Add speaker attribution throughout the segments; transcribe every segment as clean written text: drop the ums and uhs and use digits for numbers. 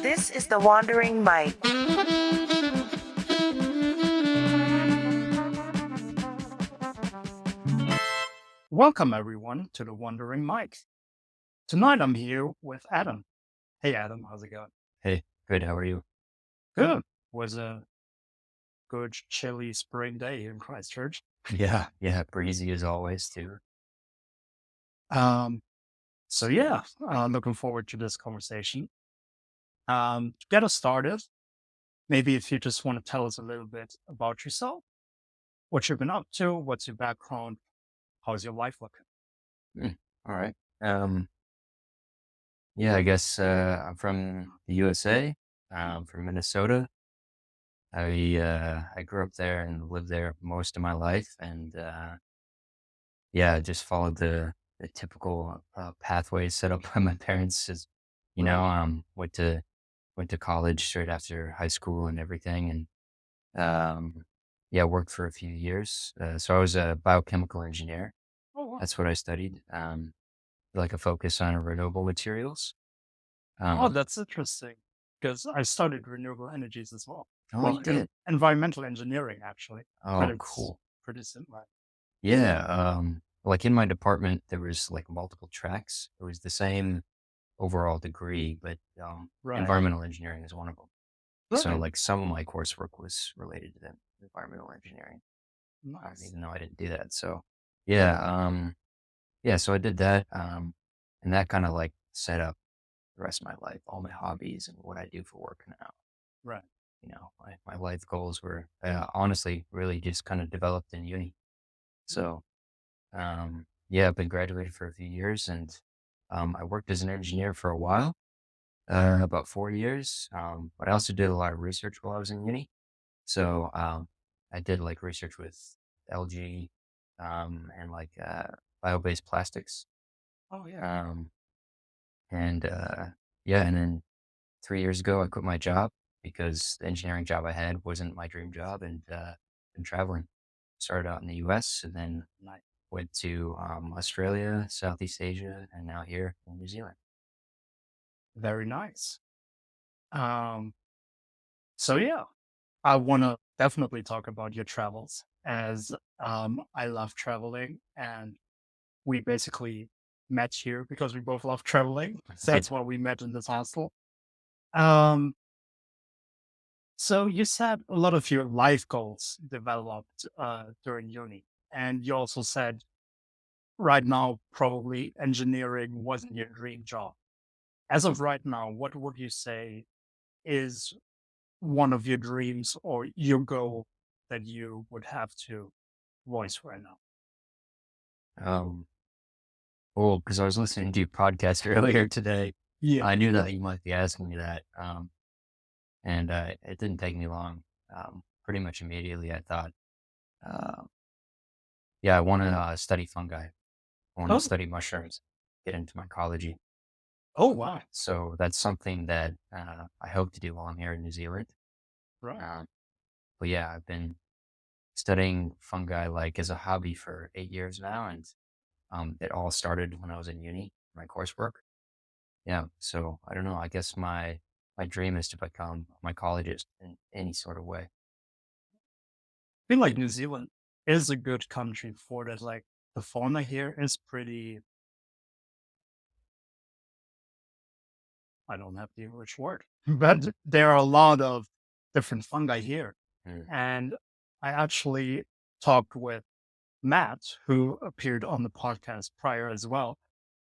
Speaker 1: This is the Wandering Mike.
Speaker 2: Welcome everyone to the Wandering Mike. Tonight I'm here with Adam. Hey Adam, how's it going?
Speaker 3: Hey, good. How are you?
Speaker 2: Good. Was a good chilly spring day in Christchurch.
Speaker 3: Yeah, breezy as always too.
Speaker 2: Um, so yeah, looking forward to this conversation. To get us started, maybe if you just want to tell us a little bit about yourself, what you've been up to, what's your background, how's your life looking?
Speaker 3: All right. Um, yeah, I guess I'm from the USA. From Minnesota. I grew up there and lived there most of my life, and yeah, just followed the typical pathways set up by my parents. As you know,
Speaker 2: Right.
Speaker 3: went to college straight after high school and everything, and yeah, worked for a few years. So I was a biochemical engineer.
Speaker 2: Oh wow.
Speaker 3: That's what I studied. Like a focus on renewable materials.
Speaker 2: Oh,
Speaker 3: Um,
Speaker 2: that's interesting. Because I studied renewable energies as well.
Speaker 3: oh,
Speaker 2: Well,
Speaker 3: you
Speaker 2: in
Speaker 3: did?
Speaker 2: environmental engineering actually, but
Speaker 3: Oh,
Speaker 2: it's
Speaker 3: cool.
Speaker 2: pretty similar.
Speaker 3: Yeah. Like in my department, there was like multiple tracks. It was the same overall degree, but
Speaker 2: Right.
Speaker 3: environmental engineering is one of them. So
Speaker 2: Right.
Speaker 3: like some of my coursework was related to the environmental engineering,
Speaker 2: Nice.
Speaker 3: even though I didn't do that. So yeah, yeah. So I did that, and that kind of like set up the rest of my life, all my hobbies and what I do for work now.
Speaker 2: Right.
Speaker 3: My life goals were honestly really just kind of developed in uni. So, yeah, I've been graduated for a few years, and I worked as an engineer for a while, about 4 years. But I also did a lot of research while I was in uni. So, I did like research with LG, and like bio-based plastics.
Speaker 2: Oh yeah.
Speaker 3: Um, and yeah, and then 3 years ago, I quit my job because the engineering job I had wasn't my dream job, and been traveling. Started out in the U.S. and then
Speaker 2: Nice.
Speaker 3: went to Australia, Southeast Asia, and now here in New Zealand.
Speaker 2: Very nice. Um, so yeah, I want to definitely talk about your travels as I love traveling and we basically met here because we both love traveling. So
Speaker 3: Yeah.
Speaker 2: that's why we met in this hostel. Um, so you said a lot of your life goals developed during uni, and you also said right now probably engineering wasn't your dream job. As of right now, what would you say is one of your dreams or your goal that you would have to voice right now?
Speaker 3: Um, well, because I was listening to your podcast earlier today,
Speaker 2: Yeah.
Speaker 3: I knew that you might be asking me that, and it didn't take me long. Pretty much immediately, I thought, uh, yeah, I want to study fungi. I want to
Speaker 2: Oh,
Speaker 3: study mushrooms, get into mycology.
Speaker 2: oh wow.
Speaker 3: So that's something that I hope to do while I'm here in New Zealand.
Speaker 2: Right.
Speaker 3: Um, but yeah, I've been studying fungi like as a hobby for 8 years now, and it all started when I was in uni, my coursework. Yeah, so I don't know. I guess my dream is to become a mycologist in any sort of way.
Speaker 2: I feel like New Zealand is a good country for that. Like the fauna here is pretty, I don't have the English word, but there are a lot of different fungi here.
Speaker 3: Mm.
Speaker 2: And I actually talked with Matt, who appeared on the podcast prior as well.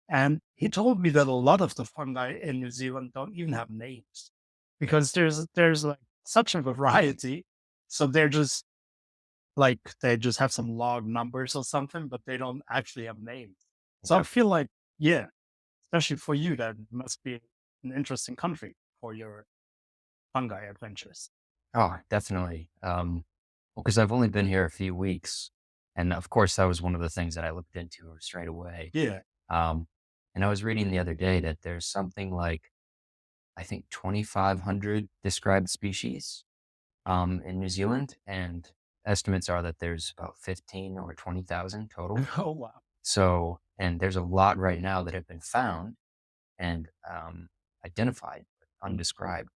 Speaker 2: And he told me that a lot of the fungi in New Zealand don't even have names because there's like such a variety. So they're just like they just have some log numbers or something, but they don't actually have names. So I
Speaker 3: Yeah.
Speaker 2: feel like, yeah, especially for you, that must be an interesting country for your fungi adventures.
Speaker 3: Oh, definitely. Well, because I've only been here a few weeks, and of course that was one of the things that I looked into straight away.
Speaker 2: Yeah.
Speaker 3: Um, and I was reading the other day that there's something like I think 2,500 described species in New Zealand, and estimates are that there's about 15 or 20,000 total.
Speaker 2: Oh wow.
Speaker 3: So, and there's a lot right now that have been found. and identified, but undescribed.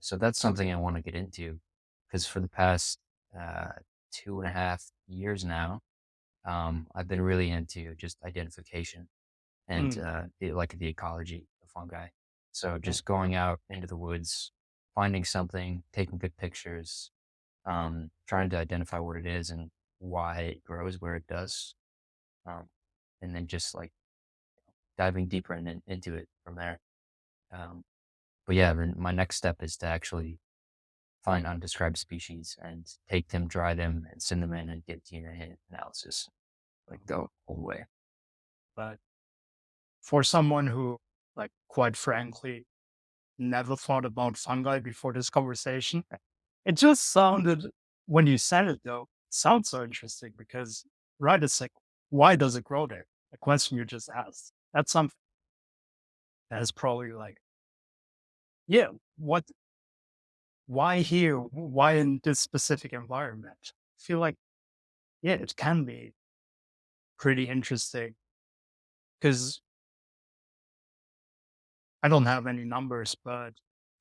Speaker 3: So that's something I want to get into because for the past uh, 2.5 years now, I've been really into just identification and
Speaker 2: Mm.
Speaker 3: like the ecology of fungi. So
Speaker 2: Oh,
Speaker 3: just going out into the woods, finding something, taking good pictures, trying to identify what it is and why it grows where it does, um, and then just like diving deeper into it from there. Um, but yeah, then my next step is to actually find undescribed species and take them, dry them, and send them in and get DNA analysis, like the whole way.
Speaker 2: but for someone who, like, quite frankly, never thought about fungi before this conversation, it just sounded, when you said it though, sounds so interesting because, right, it's like, why does it grow there? A question you just asked. That's something that is probably like, yeah, what, why here? Why in this specific environment? I feel like, yeah, it can be pretty interesting because I don't have any numbers, but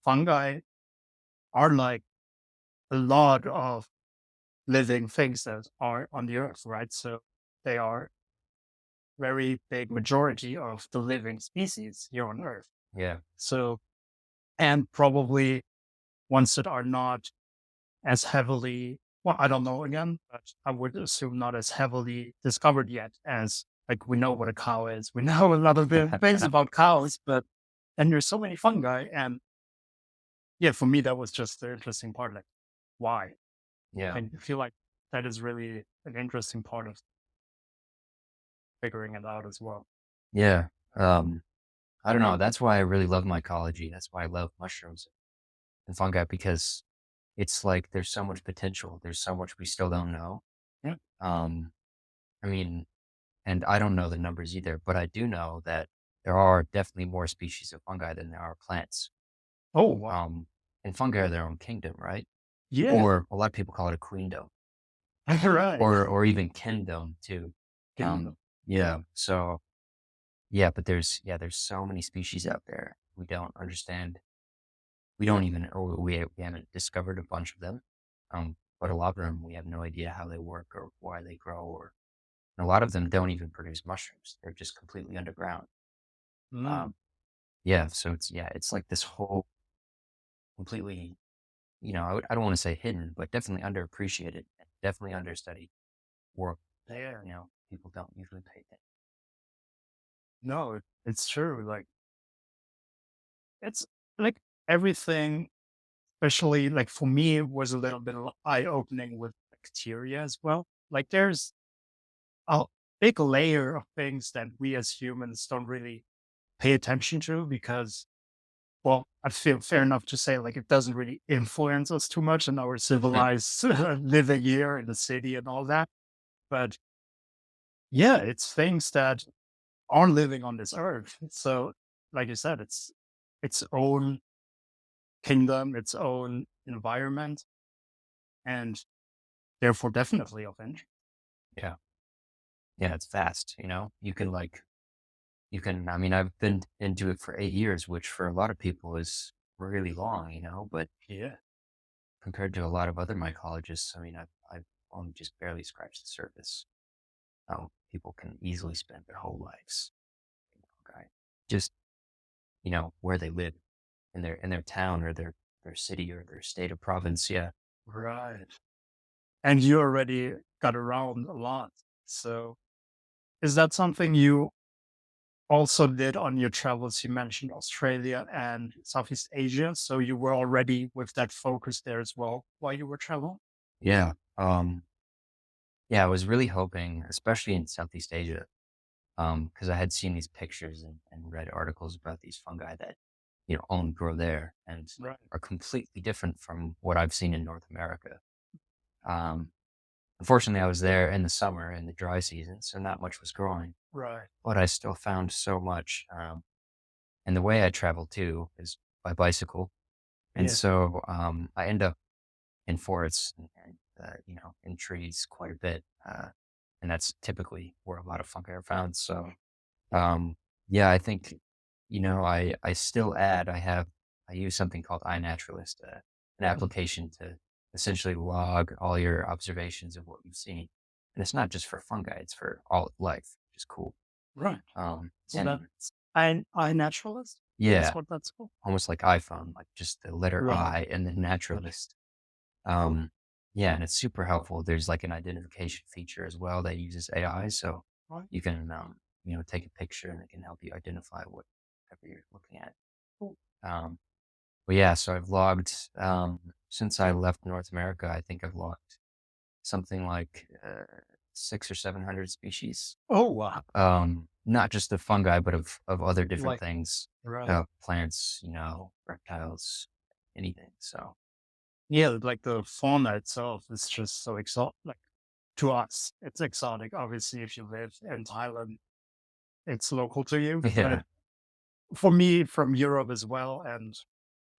Speaker 2: fungi are like a lot of living things that are on the earth, right? So they are very big majority of the living species here on earth.
Speaker 3: Yeah,
Speaker 2: So, and probably ones that are not as heavily, well, I don't know again, but I would assume not as heavily discovered yet as, like, we know what a cow is. We know a lot of the things about cows, but and there's so many fungi. And yeah, for me, that was just the interesting part. Like, why?
Speaker 3: yeah,
Speaker 2: And I feel like that is really an interesting part of figuring it out as well.
Speaker 3: yeah. Um, I don't know. That's why I really love mycology. That's why I love mushrooms and fungi because it's like there's so much potential. There's so much we still don't know.
Speaker 2: Yeah.
Speaker 3: Um, I mean, and I don't know the numbers either, but I do know that there are definitely more species of fungi than there are plants.
Speaker 2: Oh, wow.
Speaker 3: Um, and fungi are their own kingdom, right?
Speaker 2: Yeah.
Speaker 3: Or a lot of people call it a queendom,
Speaker 2: Right.
Speaker 3: or even kingdom too.
Speaker 2: Kingdom.
Speaker 3: Yeah. So yeah, but there's so many species out there we don't understand. We don't even, or we haven't discovered a bunch of them. But a lot of them we have no idea how they work or why they grow, or and a lot of them don't even produce mushrooms. They're just completely underground.
Speaker 2: Mm.
Speaker 3: Um, yeah. So it's like this whole completely, I don't want to say hidden, but definitely underappreciated, definitely understudied world.
Speaker 2: There.
Speaker 3: People don't usually pay attention.
Speaker 2: No, it's true. Like, it's like everything, especially like for me, it was a little bit eye opening with bacteria as well. Like, there's a big layer of things that we as humans don't really pay attention to because, well, I feel fair enough to say, like, it doesn't really influence us too much in our civilized living here in the city and all that. But yeah, it's things that are living on this earth. So, like you said, it's its own kingdom, its own environment, and therefore definitely of interest.
Speaker 3: Yeah. Yeah. It's fast. I mean, I've been into it for 8 years, which for a lot of people is really long, but
Speaker 2: Yeah.
Speaker 3: compared to a lot of other mycologists, I mean, I've only just barely scratched the surface. How people can easily spend their whole lives, okay, just, where they live in their town or their city or their state or province. Yeah.
Speaker 2: Right. And you already got around a lot. So, is that something you also did on your travels? You mentioned Australia and Southeast Asia. So, you were already with that focus there as well while you were traveling?
Speaker 3: Yeah. Yeah, I was really hoping, especially in Southeast Asia, because I had seen these pictures and read articles about these fungi that, only grow there and
Speaker 2: Right.
Speaker 3: are completely different from what I've seen in North America. Um, Unfortunately, I was there in the summer in the dry season, so not much was growing,
Speaker 2: Right.
Speaker 3: but I still found so much. And the way I travel too is by bicycle, and
Speaker 2: Yeah.
Speaker 3: so I end up in forests and in trees quite a bit, and that's typically where a lot of fungi are found. So yeah, I think I still add, I use something called iNaturalist, an
Speaker 2: Mm.
Speaker 3: application to essentially log all your observations of what you've seen. And it's not just for fungi, it's for all of life, which is cool.
Speaker 2: Right. So
Speaker 3: And
Speaker 2: that's I naturalist. That's
Speaker 3: yeah,
Speaker 2: what that's called.
Speaker 3: almost like iPhone, like just the letter
Speaker 2: Right.
Speaker 3: I and then
Speaker 2: Okay.
Speaker 3: naturalist. Um, yeah, and it's super helpful. There's like an identification feature as well that uses AI. So
Speaker 2: Right.
Speaker 3: you can, take a picture and it can help you identify whatever you're looking at.
Speaker 2: Cool.
Speaker 3: Um, but yeah, so I've logged, since I left North America, I think I've logged something like six or 700 species.
Speaker 2: Oh wow.
Speaker 3: Not just of fungi, but of other different
Speaker 2: Like
Speaker 3: things,
Speaker 2: right.
Speaker 3: plants, reptiles, anything. So
Speaker 2: Yeah, like the fauna itself is just so exotic. Like to us, it's exotic. Obviously, if you live in Thailand, it's local to you. But
Speaker 3: yeah,
Speaker 2: for me, from Europe as well, and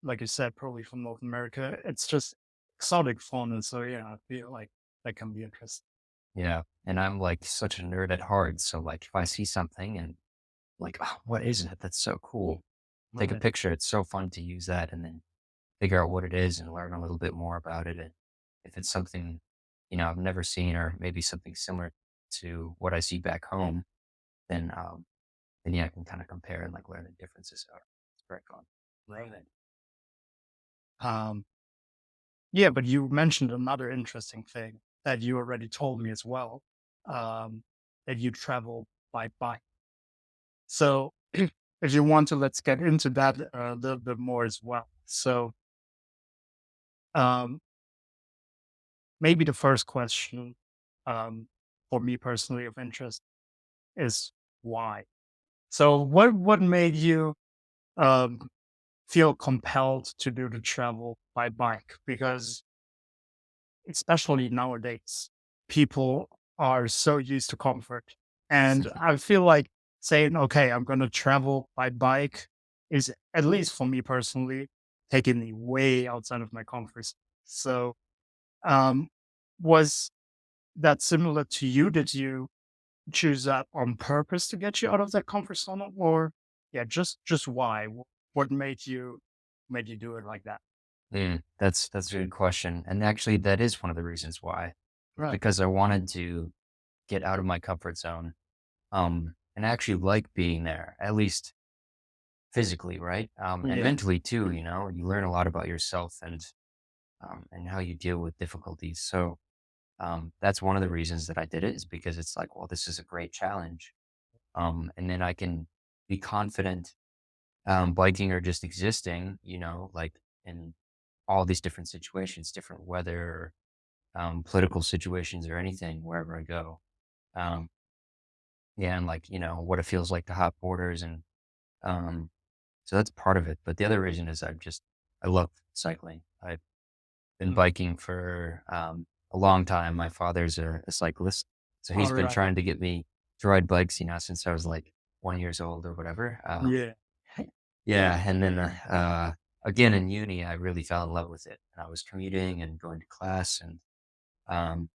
Speaker 2: like you said, probably from North America, it's just exotic fauna. So yeah, I feel like that can be interesting.
Speaker 3: yeah. And I'm like such a nerd at heart. So like if I see something and like, oh, what is it? That's so cool. Take a
Speaker 2: Right.
Speaker 3: picture. It's so fun to use that and then figure out what it is and learn a little bit more about it. And if it's something, I've never seen or maybe something similar to what I see back home, then yeah, I can kind of compare and like learn the differences are. It's very fun.
Speaker 2: Right. Um, yeah, but you mentioned another interesting thing that you already told me as well, um, that you travel by bike. So if you want to, let's get into that a little bit more as well. So um, maybe the first question um, for me personally of interest is why. So what made you um, feel compelled to do the travel by bike? Because especially nowadays, people are so used to comfort. And I feel like saying, okay, I'm going to travel by bike is, at least for me personally, taking me way outside of my comfort zone. So, um, was that similar to you? Did you choose that on purpose to get you out of that comfort zone? Or, yeah, just why? What made you do it like that?
Speaker 3: That's a good question. And actually that is one of the reasons why. It's
Speaker 2: Right.
Speaker 3: because I wanted to get out of my comfort zone. And I actually like being there, at least physically, right? And
Speaker 2: Yeah.
Speaker 3: mentally too, you learn a lot about yourself and how you deal with difficulties. So that's one of the reasons that I did it is because it's like, well, this is a great challenge. And then I can be confident biking or just existing, like in all these different situations, different weather, political situations or anything, wherever I go. Um, yeah, and like, what it feels like to hop borders and um, so that's part of it. But the other reason is I love cycling. I've been
Speaker 2: Mm.
Speaker 3: biking for a long time. My father's a cyclist, so
Speaker 2: All
Speaker 3: he's been
Speaker 2: right.
Speaker 3: trying to get me to ride bikes, since I was like 1 years old or whatever.
Speaker 2: Yeah.
Speaker 3: Yeah, and then again in uni, I really fell in love with it. And I was commuting and going to class, um,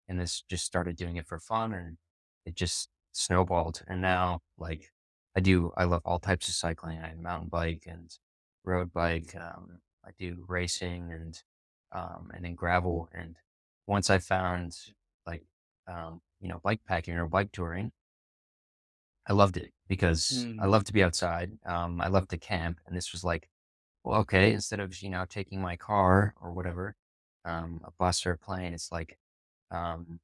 Speaker 3: and this just started doing it for fun, and it just snowballed. And now, like, I love all types of cycling. I mountain bike and road bike. I do racing and then gravel. And once I found like, bike packing or bike touring, I loved it because I
Speaker 2: Mm.
Speaker 3: love to be outside. I love to camp, and this was like, well, okay, instead of taking my car or whatever, a bus or a plane, it's like um,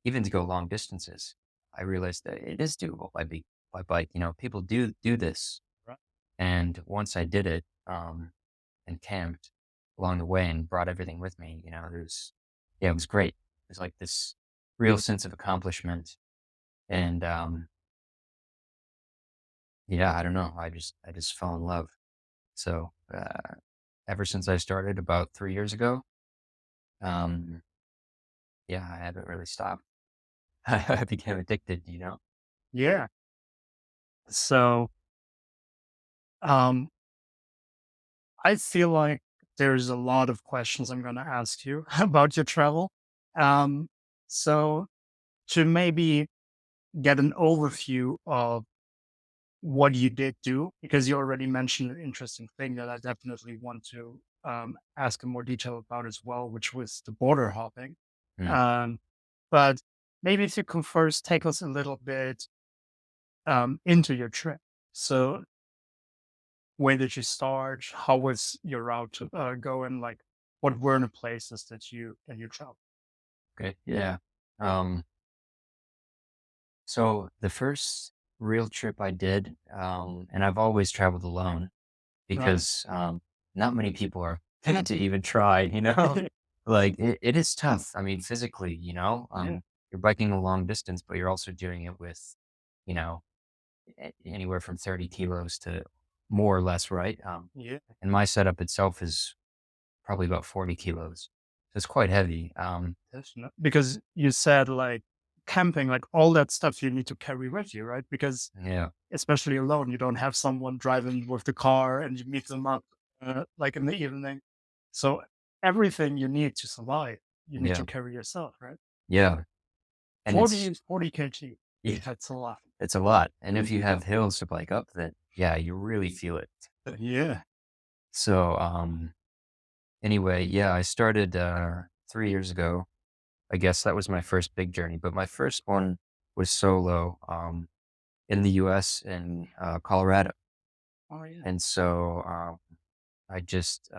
Speaker 3: even to go long distances. I realized that it is doable by bike. People do this,
Speaker 2: Right.
Speaker 3: and once I did it and camped along the way and brought everything with me, it was great. It was like this real sense of accomplishment, and yeah, I don't know. I just fell in love. So ever since I started about 3 years ago, um, yeah, I haven't really stopped. I became addicted.
Speaker 2: Yeah. So, um, I feel like there's a lot of questions I'm going to ask you about your travel. Um, so to maybe get an overview of what you did do, because you already mentioned an interesting thing that I definitely want to ask in more detail about as well, which was the border hopping.
Speaker 3: Mm,
Speaker 2: Um, but maybe if you can first take us a little bit into your trip. So, when did you start? How was your route going? Like, what were the places that you traveled?
Speaker 3: okay. Yeah. Um, so the first real trip I did, and I've always traveled alone
Speaker 2: Right.
Speaker 3: because not many people are to even try, you know? Like it is tough. I mean, physically,
Speaker 2: Yeah.
Speaker 3: you're biking a long distance, but you're also doing it with, you know, anywhere from 30 kilos to more or less, right?
Speaker 2: Yeah.
Speaker 3: And my setup itself is probably about 40 kilos. So it's quite heavy.
Speaker 2: That's not, because you said like camping, like all that stuff you need to carry with you, right? Because
Speaker 3: Yeah,
Speaker 2: especially alone, you don't have someone driving with the car and you meet them up like in the evening. So everything you need to survive, you need
Speaker 3: yeah,
Speaker 2: to carry yourself, right?
Speaker 3: yeah. And
Speaker 2: 40
Speaker 3: it's,
Speaker 2: is 40 kg.
Speaker 3: yeah,
Speaker 2: That's a lot.
Speaker 3: it's a lot. And if you have hills to bike up, then yeah, you really feel it.
Speaker 2: Yeah.
Speaker 3: So, anyway, yeah, I started 3 years ago. I guess that was my first big journey, but my first one was solo in the US in Colorado.
Speaker 2: Oh, yeah.
Speaker 3: And so I just,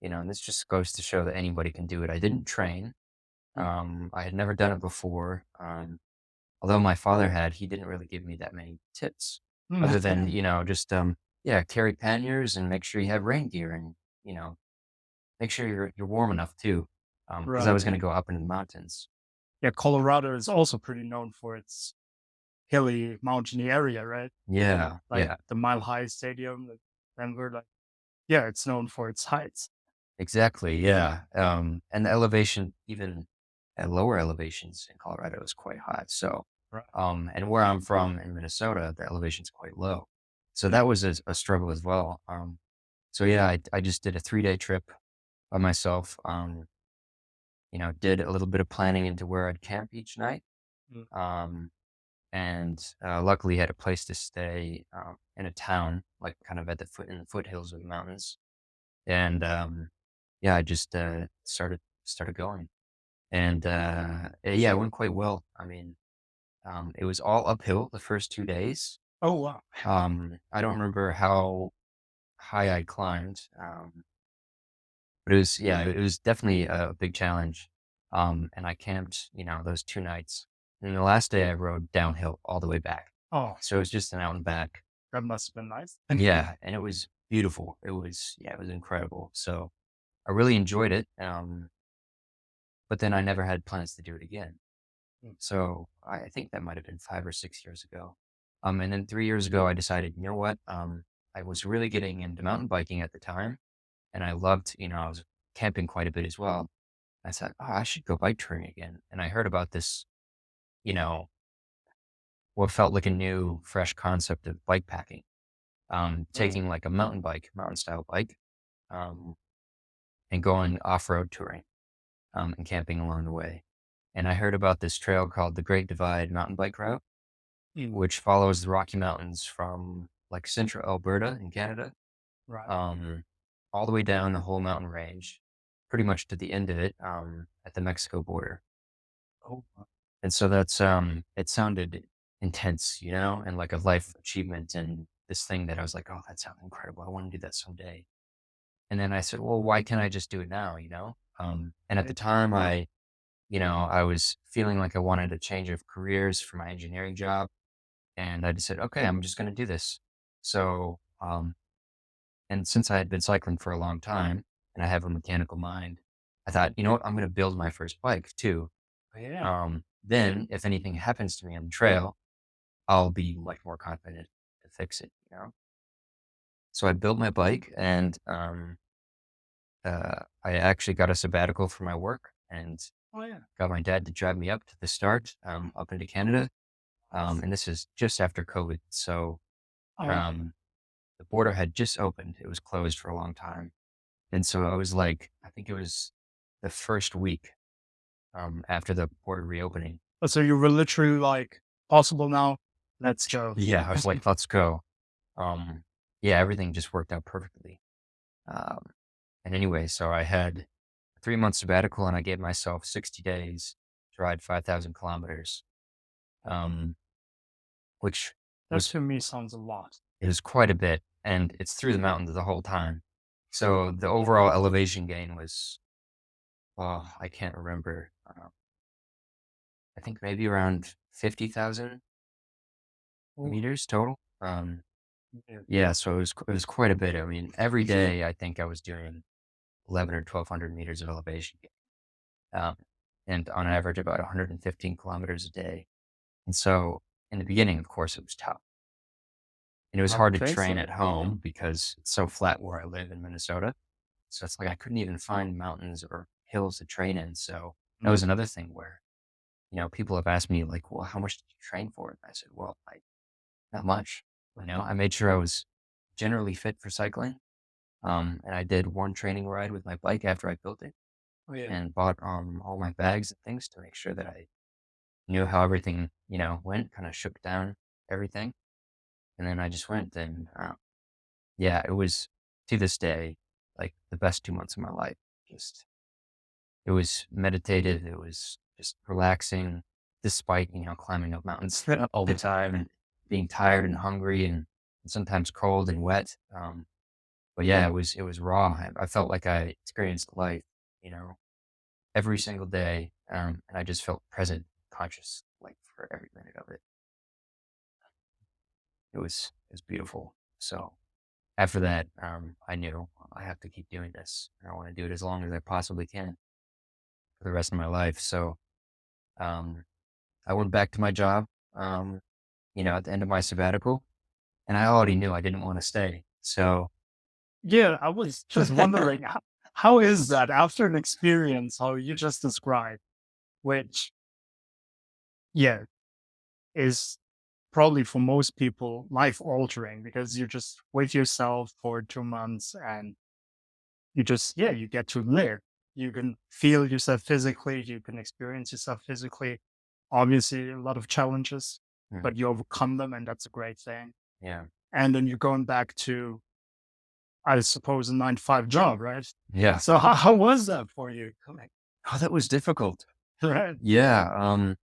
Speaker 3: and this just goes to show that anybody can do it. I didn't train.
Speaker 2: Mm.
Speaker 3: I had never done it before. Although my father had, he didn't really give me that many tips other than, just, yeah, carry panniers and make sure you have rain gear and, you know, make sure you're warm enough too. Because I
Speaker 2: Right.
Speaker 3: was going to go up into the mountains.
Speaker 2: Yeah. Colorado is also pretty known for its hilly, mountainy area, right?
Speaker 3: Yeah.
Speaker 2: Like
Speaker 3: Yeah.
Speaker 2: the Mile High Stadium, the Denver, like, yeah, it's known for its heights.
Speaker 3: Exactly, yeah, and the elevation, even at lower elevations in Colorado, is quite high, so,
Speaker 2: Right.
Speaker 3: and where I'm from in Minnesota, the elevation's quite low. So
Speaker 2: Mm.
Speaker 3: that was a struggle as well, so yeah, I just did a 3-day trip by myself, did a little bit of planning into where I'd camp each night,
Speaker 2: Mm.
Speaker 3: um, and, luckily had a place to stay, in a town, like, kind of at the foothills of the mountains, and, yeah, I just, started going. And, yeah, it went quite well. I mean, it was all uphill the first 2 days.
Speaker 2: Oh, wow.
Speaker 3: I don't remember how high I climbed, but it was yeah, it was definitely a big challenge. And I camped, those 2 nights. And the last day I rode downhill all the way back.
Speaker 2: Oh,
Speaker 3: So it was just an out and back.
Speaker 2: that must have been nice.
Speaker 3: Yeah, and it was beautiful. It was incredible. So I really enjoyed it, but then I never had plans to do it again.
Speaker 2: Mm.
Speaker 3: So I think that might have been 5 or 6 years ago. And then 3 years ago, I decided, you know what? I was really getting into mountain biking at the time, and I loved, I was camping quite a bit as well. I said, oh, I should go bike touring again. And I heard about this, you know, what felt like a new, fresh concept of bike packing,
Speaker 2: Mm.
Speaker 3: taking like a mountain bike, mountain style bike, um, and going off road touring and camping along the way. And I heard about this trail called the Great Divide mountain bike route,
Speaker 2: Mm.
Speaker 3: which follows the Rocky Mountains from like central Alberta in Canada,
Speaker 2: Right.
Speaker 3: um, all the way down the whole mountain range, pretty much to the end of it, at the Mexico border.
Speaker 2: Oh, wow.
Speaker 3: And so it sounded intense, and like a life achievement and this thing that I was like, oh, that sounds incredible. I want to do that someday. And then I said, well, why can't I just do it now? And at the
Speaker 2: Right.
Speaker 3: time I was feeling like I wanted a change of careers for my engineering job. And I just said, okay, I'm just going to do this. So, and since I had been cycling for a long time and I have a mechanical mind, I thought, you know what, I'm going to build my first bike too.
Speaker 2: Yeah.
Speaker 3: Then if anything happens to me on the trail, I'll be much more confident to fix it. So I built my bike and, I actually got a sabbatical for my work and
Speaker 2: Oh, yeah.
Speaker 3: got my dad to drive me up to the start, up into Canada. And this is just after COVID. So,
Speaker 2: Oh,
Speaker 3: um, the border had just opened. It was closed for a long time. And so I was like, I think it was the first week, after the border reopening.
Speaker 2: so you were literally like, possible now. Let's go.
Speaker 3: Yeah, I was like, let's go. Um, yeah, everything just worked out perfectly. Um, and anyway, so I had a 3 month sabbatical and I gave myself 60 days to ride 5,000 kilometers, um, which
Speaker 2: That
Speaker 3: was,
Speaker 2: to me sounds a lot.
Speaker 3: it was quite a bit. And it's through the mountains the whole time. So the overall elevation gain was, oh, I can't remember. I think maybe around 50,000
Speaker 2: Oh,
Speaker 3: meters total.
Speaker 2: yeah.
Speaker 3: Yeah, so it was quite a bit. I mean, every day I think I was doing 11 or 1,200 meters of elevation gain, and on average about 115 kilometers a day. And so in the beginning, of course, it was tough. And it was
Speaker 2: I
Speaker 3: hard to
Speaker 2: think
Speaker 3: train
Speaker 2: so.
Speaker 3: at home because it's so flat where I live in Minnesota. So it's like I couldn't even find mountains or hills to train in. So that was
Speaker 2: Mm.
Speaker 3: another thing where, people have asked me like, well, how much did you train for it? And I said, well, not much. I made sure I was generally fit for cycling. And I did one training ride with my bike after I built it
Speaker 2: Oh, yeah.
Speaker 3: and bought all my bags and things to make sure that I knew how everything, went, kind of shook down everything. And then I just went and yeah, it was to this day like the best 2 months of my life. Just it was meditative, it was just relaxing, despite, climbing up mountains all the time and being tired and hungry and sometimes cold and wet. But yeah, it was raw. I felt like I experienced life, you know, every single day, and I just felt present, conscious, like for every minute of it. It was beautiful. So after that, I knew I have to keep doing this. I want to do it as long as I possibly can for the rest of my life. So um, I went back to my job, um, at the end of my sabbatical, and I already knew I didn't want to stay. So
Speaker 2: Yeah, I was just wondering how is that after an experience how you just described, which yeah is probably for most people life altering because you're just with yourself for 2 months and you just you get to live. You can feel yourself physically, you can experience yourself physically. Obviously, a lot of challenges,
Speaker 3: mm,
Speaker 2: but you overcome them, and that's a great thing.
Speaker 3: yeah,
Speaker 2: And then you're going back to, I suppose, a 9 to 5 job, right?
Speaker 3: yeah.
Speaker 2: So how was that for you?
Speaker 3: Oh, that was difficult.
Speaker 2: Right?
Speaker 3: Yeah.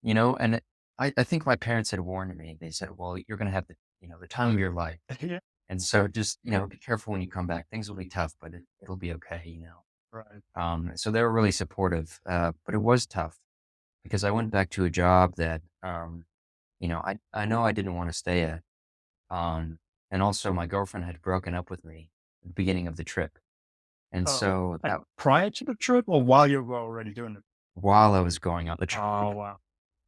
Speaker 3: And I think my parents had warned me. They said, "Well, you're gonna have the time of your life,
Speaker 2: Yeah.
Speaker 3: and so just be careful when you come back. Things will be tough, but it'll be okay."
Speaker 2: Right.
Speaker 3: So they were really supportive, but it was tough because I went back to a job that I know I didn't want to stay at, um, and also my girlfriend had broken up with me at the beginning of the trip, and
Speaker 2: Oh,
Speaker 3: so
Speaker 2: like
Speaker 3: that
Speaker 2: prior to the trip or while you were already doing it?
Speaker 3: while I was going on the trip,
Speaker 2: Oh wow.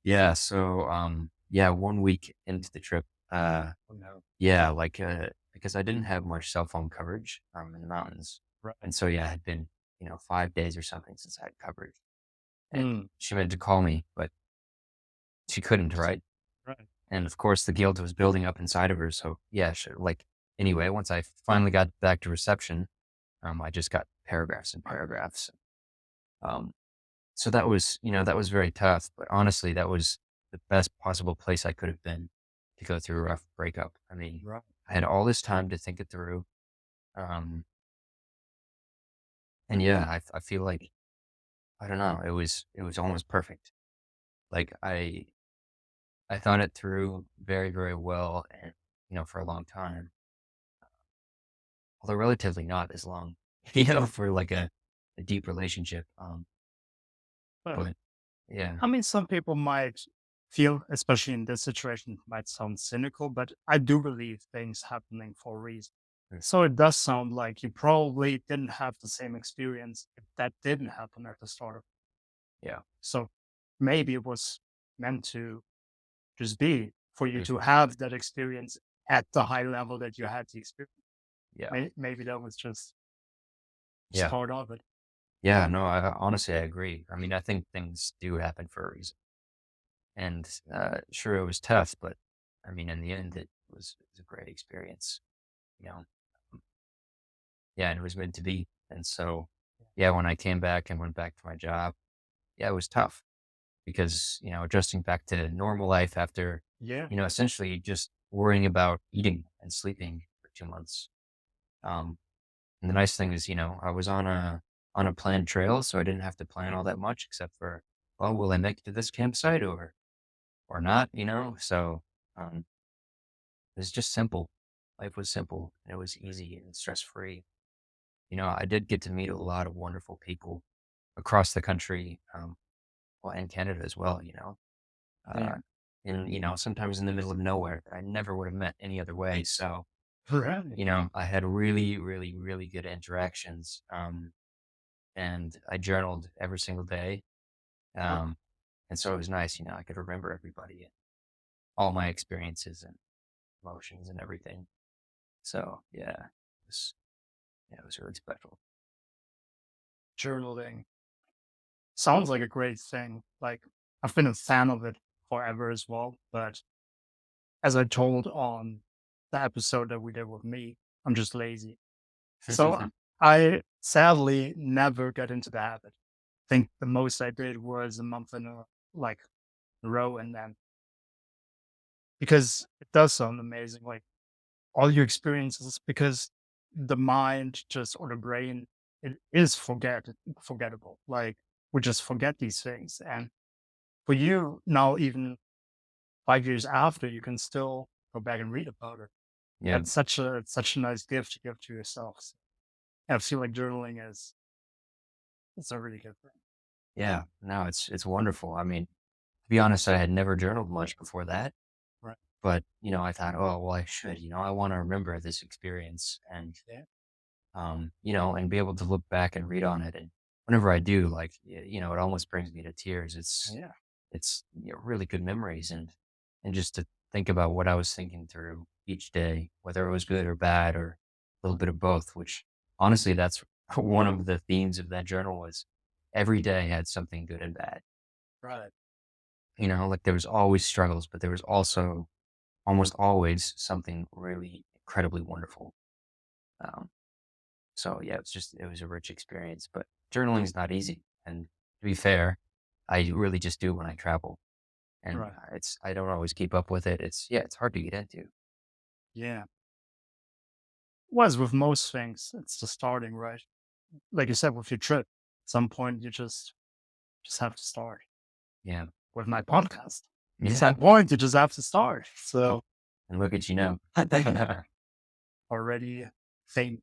Speaker 3: yeah. So yeah, 1 week into the trip,
Speaker 2: Oh, no.
Speaker 3: yeah, like, because I didn't have much cell phone coverage, in the mountains,
Speaker 2: Right.
Speaker 3: and so, yeah, it had been, 5 days or something since I had coverage, and
Speaker 2: Mm,
Speaker 3: she meant to call me, but she couldn't, right?
Speaker 2: right.
Speaker 3: And, of course, the guilt was building up inside of her, so, yeah, sure, like anyway, once I finally got back to reception, I just got paragraphs and paragraphs, um, so that was very tough, but honestly, that was the best possible place I could have been to go through a rough breakup. I mean,
Speaker 2: Right.
Speaker 3: I had all this time to think it through. Um, and yeah, I feel like, I don't know, it was almost perfect. Like I thought it through very, very well and, for a long time, although relatively not as long, for like a deep relationship.
Speaker 2: But
Speaker 3: But yeah,
Speaker 2: I mean, some people might feel, especially in this situation, it might sound cynical, but I do believe things happening for a reason.
Speaker 3: mm,
Speaker 2: So it does sound like you probably didn't have the same experience if that didn't happen at the start.
Speaker 3: yeah,
Speaker 2: So maybe it was meant to just be for you to
Speaker 3: mhm,
Speaker 2: have that experience at the high level that you had the experience.
Speaker 3: yeah,
Speaker 2: Maybe that was just
Speaker 3: yeah.
Speaker 2: part of it.
Speaker 3: Yeah, no, honestly, I agree. I mean, I think things do happen for a reason. And sure, it was tough, but I mean, in the end, it was a great experience. You know, Um, yeah, and it was meant to be. And so, yeah, when I came back and went back to my job, yeah, it was tough because adjusting back to normal life after
Speaker 2: Yeah.
Speaker 3: essentially just worrying about eating and sleeping for 2 months. Um, and the nice thing is, I was on a planned trail, so I didn't have to plan all that much except for, well, will I make it to this campsite or not? So um, it was just simple. Life was simple and it was easy and stress free. I did get to meet a lot of wonderful people across the country, well, and Canada as well. Uh,
Speaker 2: Yeah.
Speaker 3: and sometimes in the middle of nowhere that I never would have met any other way. So
Speaker 2: Right.
Speaker 3: I had really, really, really good interactions. And I journaled every single day.
Speaker 2: Right.
Speaker 3: Um, and so it was nice, I could remember everybody and all my experiences and emotions and everything. So it was really special.
Speaker 2: Journaling sounds like a great thing. Like, I've been a fan of it forever as well. But as I told on the episode that we did with me, I'm just lazy. So I sadly never got into the habit. I think the most I did was a month in a like row, and then because it does sound amazing, like all your experiences, because the mind just or the brain, it is forgettable. Like we just forget these things, and for you now, even 5 years after, you can still go back and read about it.
Speaker 3: Yeah.
Speaker 2: That's such a nice gift to give to yourself. So, I feel like journaling is it's a really good thing.
Speaker 3: Yeah. No, it's wonderful. I mean, to be honest, I had never journaled much before that,
Speaker 2: Right.
Speaker 3: but I thought, oh well, I should. I want to remember this experience and
Speaker 2: Yeah.
Speaker 3: and be able to look back and read on it. And whenever I do, like, it almost brings me to tears.
Speaker 2: Yeah.
Speaker 3: It's really good memories and just to think about what I was thinking through each day, whether it was good or bad or a little bit of both, which honestly, that's one of the themes of that journal was every day had something good and bad.
Speaker 2: Right.
Speaker 3: Like there was always struggles, but there was also almost always something really incredibly wonderful. Um, So yeah, it was a rich experience, but journaling is not easy. And to be fair, I really just do when I travel, and
Speaker 2: Right.
Speaker 3: I don't always keep up with it. It's hard to get into.
Speaker 2: Yeah. Was with most things, it's the starting, right? Like you said, with your trip, at some point you just have to start.
Speaker 3: Yeah,
Speaker 2: With my podcast, at
Speaker 3: yeah.
Speaker 2: some point you just have to start.
Speaker 3: Oh,
Speaker 2: So
Speaker 3: and look at you now.
Speaker 2: already fame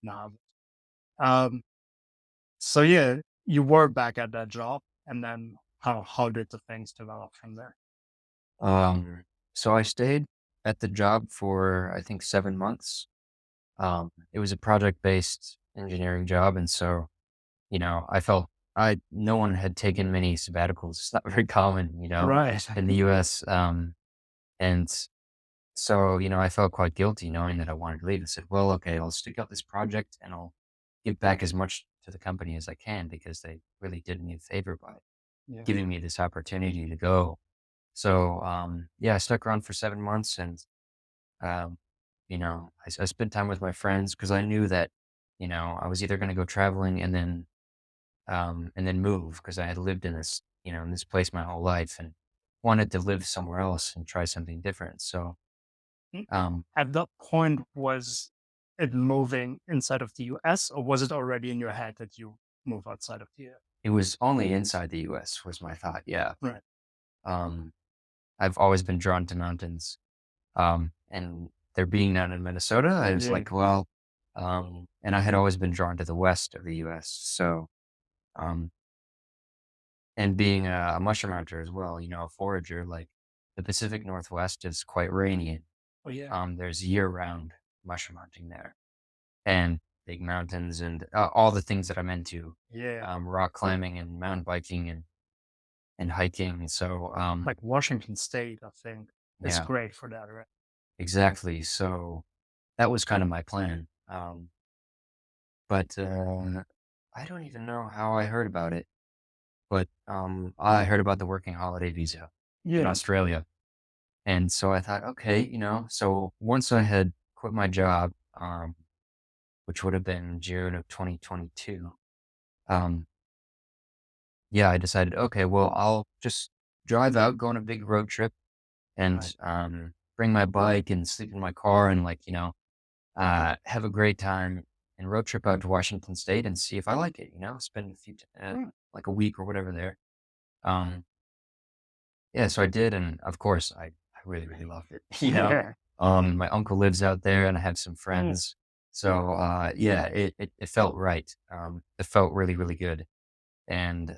Speaker 2: now. Um. So yeah, you were back at that job, and then how did the things develop from there?
Speaker 3: so I stayed at the job for I think 7 months. It was a project based engineering job, and so I felt I no one had taken many sabbaticals. It's not very common,
Speaker 2: Right.
Speaker 3: in the U.S. And so, I felt quite guilty knowing that I wanted to leave. I said, well, okay, I'll stick out this project and I'll give back as much to the company as I can because they really did me a favor by
Speaker 2: Yeah.
Speaker 3: giving me this opportunity to go. So, yeah, I stuck around for 7 months and, um, I spent time with my friends because I knew that, I was either going to go traveling and then move because I had lived in in this place my whole life and wanted to live somewhere else and try something different. So,
Speaker 2: Mm.
Speaker 3: um,
Speaker 2: At that point, was it moving inside of the US, or was it already in your head that you move outside of the US?
Speaker 3: It was only inside the US was my thought, yeah.
Speaker 2: Right.
Speaker 3: Um, I've always been drawn to mountains, and there being none in Minnesota, I was
Speaker 2: Yeah.
Speaker 3: like, well, and I had always been drawn to the west of the US. So, um, and being a mushroom hunter as well, a forager, like the Pacific Northwest is quite rainy.
Speaker 2: Oh yeah.
Speaker 3: There's year-round mushroom hunting there and big mountains and all the things that I'm into,
Speaker 2: Yeah.
Speaker 3: rock climbing and mountain biking and hiking. So,
Speaker 2: Like Washington State, I think, is
Speaker 3: yeah,
Speaker 2: great for that, right?
Speaker 3: exactly. So that was kind of my plan. But I don't even know how I heard about it. But I heard about the working holiday visa in
Speaker 2: Yeah.
Speaker 3: Australia. And so I thought, okay, so once I had quit my job, which would have been June of 2022, um, yeah, I decided, okay, well, I'll just drive out, go on a big road trip, and
Speaker 2: Right.
Speaker 3: bring my bike and sleep in my car and have a great time and road trip out to Washington State and see if I like it. Spend
Speaker 2: Mm.
Speaker 3: like a week or whatever there. Um, yeah, so I did, and of course, I really really loved it.
Speaker 2: Yeah.
Speaker 3: My uncle lives out there, and I have some
Speaker 2: Mm.
Speaker 3: friends. So yeah, it felt right. It felt really really good, and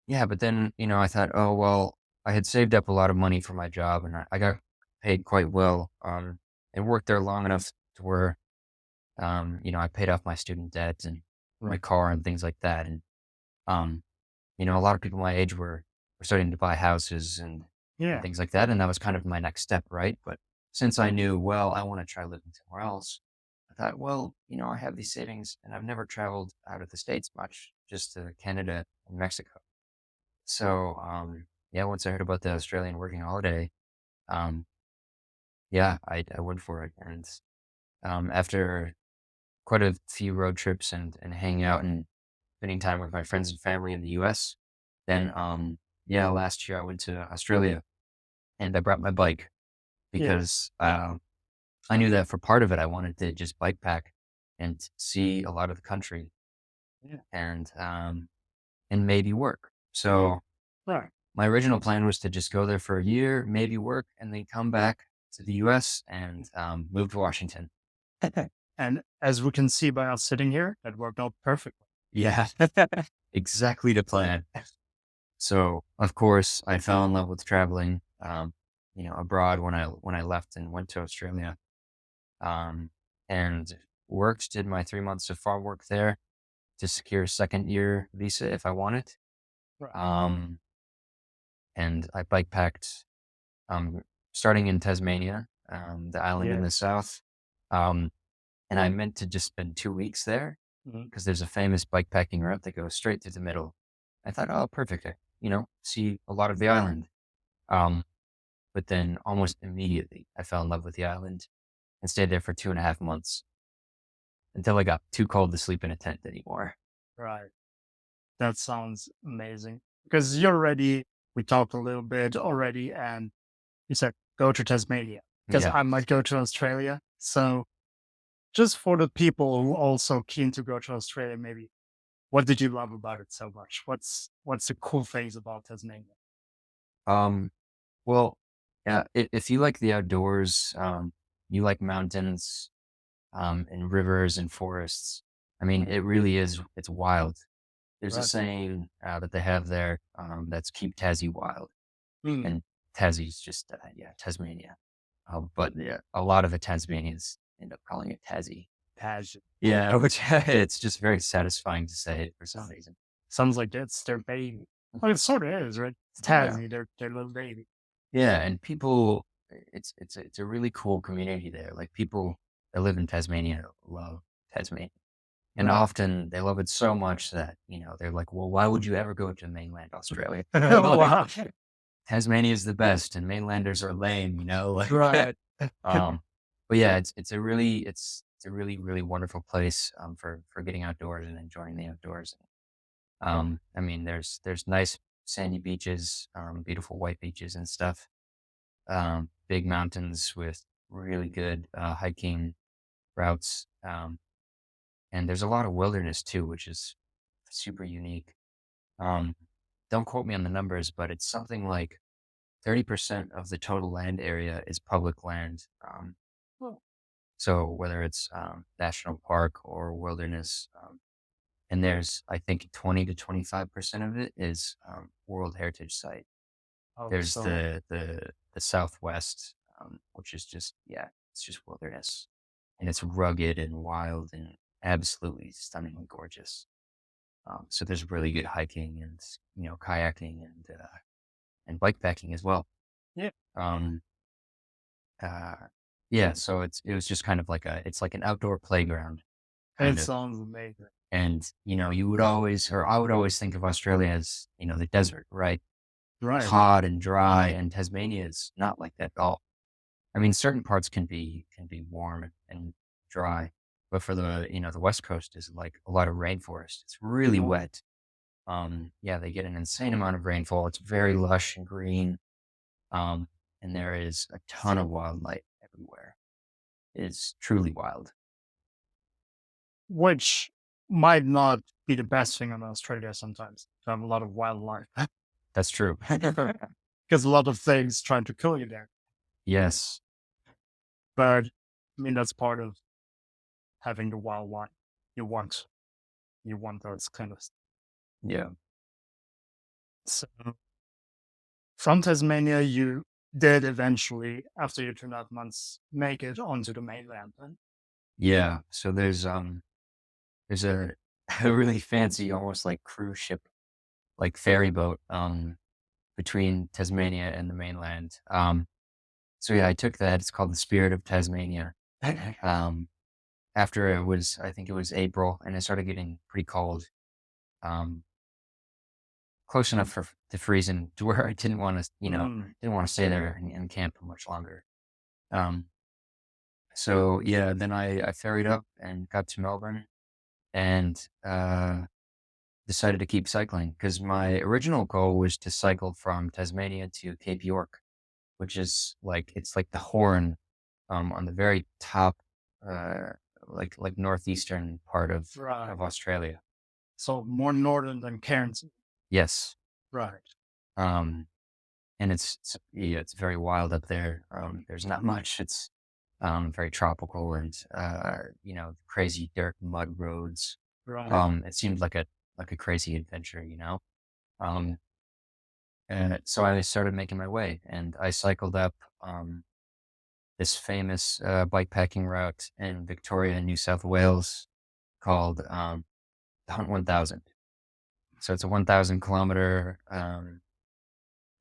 Speaker 3: yeah, but then I thought, oh well, I had saved up a lot of money for my job, and I got paid quite well. And worked there long enough to where I paid off my student debt and my
Speaker 2: Right.
Speaker 3: car and things like that. And um, a lot of people my age were starting to buy houses and
Speaker 2: Yeah.
Speaker 3: things like that, and that was kind of my next step, right? But since I knew, well, I want to try living somewhere else, I thought, well, I have these savings, and I've never traveled out of the states much, just to Canada and Mexico. So yeah, once I heard about the Australian working holiday, um, yeah, I went for it, and after quite a few road trips and hanging out and spending time with my friends and family in the US. Then, yeah, last year I went to Australia and I brought my bike
Speaker 2: Yeah.
Speaker 3: because I knew that for part of it, I wanted to just bike pack and see a lot of the country
Speaker 2: Yeah.
Speaker 3: and maybe work. So
Speaker 2: Right.
Speaker 3: my original plan was to just go there for a year, maybe work, and then come back to the US and move to Washington.
Speaker 2: And as we can see by us sitting here, that worked out perfectly.
Speaker 3: Yeah, exactly the plan. So, of course, I fell in love with traveling, abroad when I left and went to Australia, um, and did my 3 months of farm work there to secure a second year visa if I wanted.
Speaker 2: Right.
Speaker 3: Um, and I bike packed, um, starting in Tasmania, the island in
Speaker 2: Yeah.
Speaker 3: the south. Um, and I meant to just spend 2 weeks there
Speaker 2: Mhm.
Speaker 3: because there's a famous bike packing route that goes straight through the middle. I thought, oh, perfect. See a lot of the island. Um, But then almost immediately, I fell in love with the island and stayed there for 2.5 months until I got too cold to sleep in a tent anymore.
Speaker 2: Right. That sounds amazing. Because you already, we talked a little bit already, and you said go to Tasmania. Because
Speaker 3: Yeah.
Speaker 2: I might go to Australia. So just for the people who also keen to go to Australia, maybe what did you love about it so much? What's the cool things about Tasmania?
Speaker 3: Um, well, yeah, if you like the outdoors, you like mountains, and rivers and forests. I mean, it really is, it's wild. There's a
Speaker 2: Right.
Speaker 3: saying that they have there that's keep Tassie wild.
Speaker 2: Mm.
Speaker 3: And Tassie's just, yeah, Tasmania. But yeah, a lot of the Tasmanians end up calling it Tassie.
Speaker 2: Passion.
Speaker 3: Yeah, which it's just very satisfying to say for some reason.
Speaker 2: Sounds like that's their baby. Well, it sort of is, right? It's
Speaker 3: Yeah.
Speaker 2: Tassie, their little baby.
Speaker 3: Yeah, and people it's a really cool community there. Like people that live in Tasmania love Tasmania. And
Speaker 2: Right.
Speaker 3: often they love it so much that, they're like, "Well, why would you ever go to mainland Australia?" Like,
Speaker 2: Wow.
Speaker 3: Tasmania is the best and mainlanders are lame, like
Speaker 2: Right.
Speaker 3: um but yeah, it's a really really wonderful place for getting outdoors and enjoying the outdoors. I mean, there's nice sandy beaches, beautiful white beaches and stuff. Big mountains with really good hiking routes. And there's a lot of wilderness too, which is super unique. Um, don't quote me on the numbers, but it's something like 30% of the total land area is public land.
Speaker 2: Well,
Speaker 3: So whether it's national park or wilderness, and there's I think 20 to 25% of it is World Heritage Site.
Speaker 2: oh,
Speaker 3: There's
Speaker 2: so
Speaker 3: the Southwest, which is just yeah, it's just wilderness, and it's rugged and wild and absolutely stunningly gorgeous. So there's really good hiking and kayaking and bike packing as well.
Speaker 2: yeah,
Speaker 3: Um, uh, yeah, so it was just kind of it's like an outdoor playground kind
Speaker 2: it
Speaker 3: of.
Speaker 2: sounds amazing.
Speaker 3: And you would always, or I would always think of Australia as the desert, right?
Speaker 2: Right.
Speaker 3: Hot and dry, and Tasmania is not like that at all. I mean, certain parts can be warm and dry, but for the west coast is like a lot of rainforest. It's really
Speaker 2: Oh,
Speaker 3: wet, Yeah, they get an insane amount of rainfall. It's very lush and green. Um, and there is a ton of wildlife everywhere. It's truly wild.
Speaker 2: which might not be the best thing in Australia sometimes to have a lot of wildlife
Speaker 3: That's true.
Speaker 2: because a lot of things trying to kill you there.
Speaker 3: Yes.
Speaker 2: But I mean, that's part of having the wildlife. You want, you want those kind of.
Speaker 3: Yeah.
Speaker 2: So from Tasmania, you did eventually, after your 2.5 months, make it onto the mainland. Then.
Speaker 3: Yeah. So there's a a really fancy, almost like cruise ship, like ferry boat, between Tasmania and the mainland. So yeah, I took that. It's called the Spirit of Tasmania. Um, After it was, I think it was April, and it started getting pretty cold. Um, Close enough for to freezing to where I didn't want to,
Speaker 2: Mm,
Speaker 3: didn't want to stay there and camp much longer. Um, so yeah, then I ferried up and got to Melbourne and decided to keep cycling because my original goal was to cycle from Tasmania to Cape York, which is like it's like the Horn, on the very top, uh, like northeastern part
Speaker 2: right.
Speaker 3: of Australia.
Speaker 2: So more northern than Cairns.
Speaker 3: Yes,
Speaker 2: Right.
Speaker 3: um, and yeah, it's very wild up there. There's not much. It's very tropical and crazy dirt mud roads.
Speaker 2: Right.
Speaker 3: It seemed like a crazy adventure, Um, and so I started making my way, and I cycled up this famous bikepacking route in Victoria, New South Wales, called the Hunt 1000. So it's a 1,000 kilometer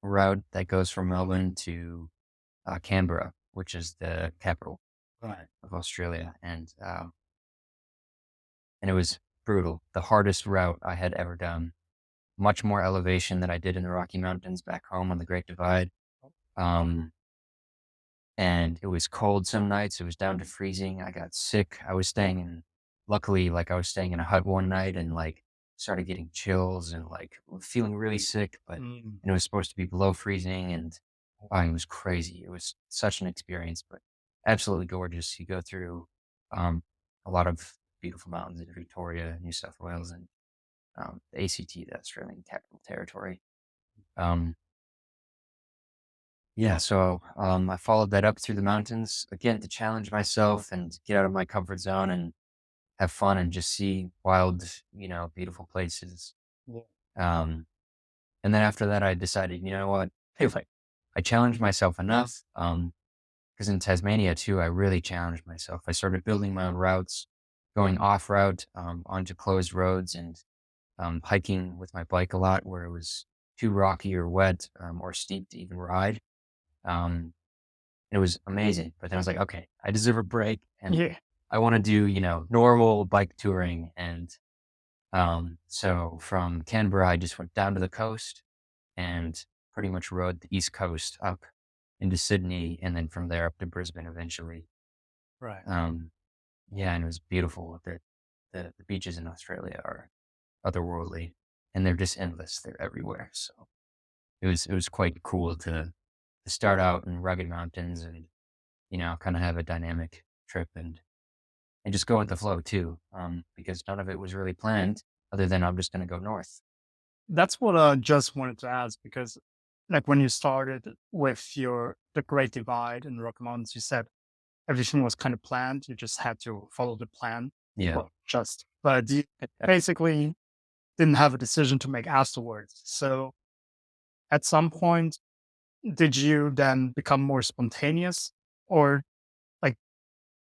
Speaker 3: route that goes from Melbourne to Canberra, which is the capital
Speaker 2: Right.
Speaker 3: of Australia, and it was brutal. The hardest route I had ever done. Much more elevation than I did in the Rocky Mountains back home on the Great Divide. Um, and it was cold some nights. It was down to freezing. I got sick. Luckily, like I was staying in a hut one night and like started getting chills and like feeling really sick,
Speaker 2: Mm,
Speaker 3: and it was supposed to be below freezing and it was crazy. It was such an experience, but absolutely gorgeous. You go through, um, a lot of beautiful mountains in Victoria, New South Wales, and the ACT, the Australian Capital Territory. Um, yeah, so I followed that up through the mountains again to challenge myself and get out of my comfort zone and have fun and just see wild, beautiful places.
Speaker 2: yeah.
Speaker 3: Um, and then after that, I decided, you know what, if I challenged myself enough, because in Tasmania too, I really challenged myself. I started building my own routes, going off route onto closed roads, and hiking with my bike a lot where it was too rocky or wet or steep to even ride. Um, it was amazing. But then I was like, okay, I deserve a break and
Speaker 2: Yeah.
Speaker 3: I want to do, normal bike touring. And so from Canberra, I just went down to the coast and pretty much rode the East Coast up into Sydney and then from there up to Brisbane eventually.
Speaker 2: Right.
Speaker 3: Um, yeah, and it was beautiful. The beaches in Australia are otherworldly and they're just endless. They're everywhere. So it was quite cool to start out in rugged mountains and, kind of have a dynamic trip and just go with the flow too. Because none of it was really planned other than I'm just going to go north.
Speaker 2: That's what I just wanted to ask because, like, when you started with the Great Divide and the Rocky Mountains, you said everything was kind of planned. You just had to follow the plan.
Speaker 3: Yeah.
Speaker 2: Well, but you basically didn't have a decision to make afterwards. So at some point, did you then become more spontaneous? Or like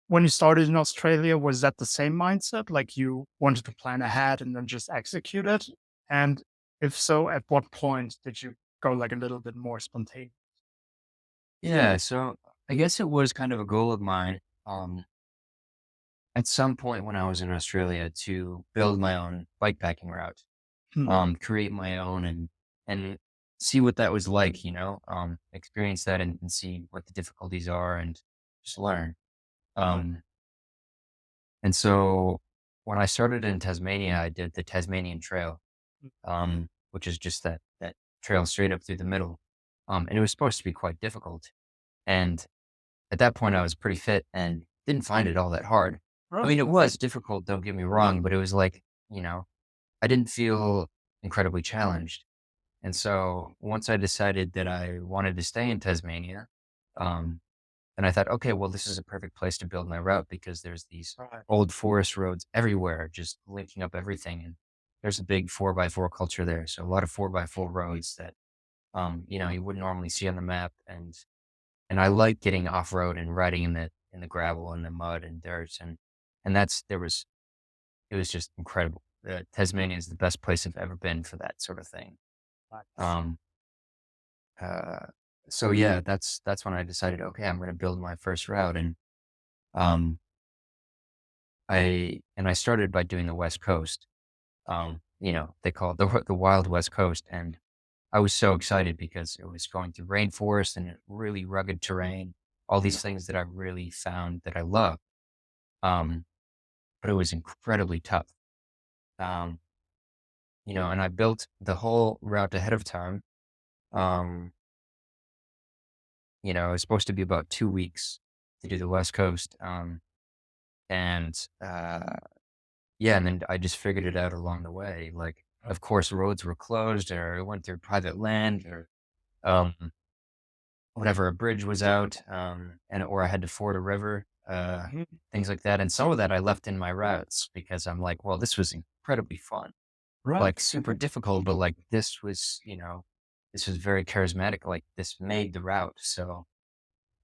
Speaker 2: when you started in Australia, was that the same mindset? Like you wanted to plan ahead and then just execute it? And if so, at what point did you go like a little bit more spontaneous?
Speaker 3: Yeah. So I guess it was kind of a goal of mine. Um, at some point when I was in Australia to build my own bikepacking route,
Speaker 2: Hmm.
Speaker 3: create my own and see what that was like, experience that and see what the difficulties are and just learn.
Speaker 2: Right.
Speaker 3: Um, and so when I started in Tasmania, I did the Tasmanian Trail, which is just that trail straight up through the middle. And it was supposed to be quite difficult. And at that point, I was pretty fit and didn't find it all that hard. I
Speaker 2: Right.
Speaker 3: mean, it was difficult, don't get me wrong, but it was like, I didn't feel incredibly challenged. And so once I decided that I wanted to stay in Tasmania, um, and I thought, okay, well, this is a perfect place to build my route because there's these
Speaker 2: Right.
Speaker 3: old forest roads everywhere, just linking up everything. And there's a big 4x4 culture there. So a lot of 4x4 roads that, you wouldn't normally see on the map. And I like getting off road and riding in the gravel and the mud and dirt. And it was just incredible. Tasmania is the best place I've ever been for that sort of thing.
Speaker 2: Nice.
Speaker 3: Um, uh, so yeah, that's when I decided, okay, I'm going to build my first route. And, um, I started by doing the West Coast. They call it the Wild West Coast, and I was so excited because it was going through rainforest and really rugged terrain, all these things that I really found that I love. Um, but it was incredibly tough. Um, and I built the whole route ahead of time. Um, it was supposed to be about 2 weeks to do the West Coast. And Yeah, and then I just figured it out along the way. Like, of course, roads were closed, or it went through private land, or um, whatever, a bridge was out, or I had to ford a river,
Speaker 2: Mhm.
Speaker 3: things like that. And some of that I left in my routes because I'm like, well, this was incredibly fun,
Speaker 2: Right.
Speaker 3: like super difficult, but like this was very charismatic. Like this made the route. So,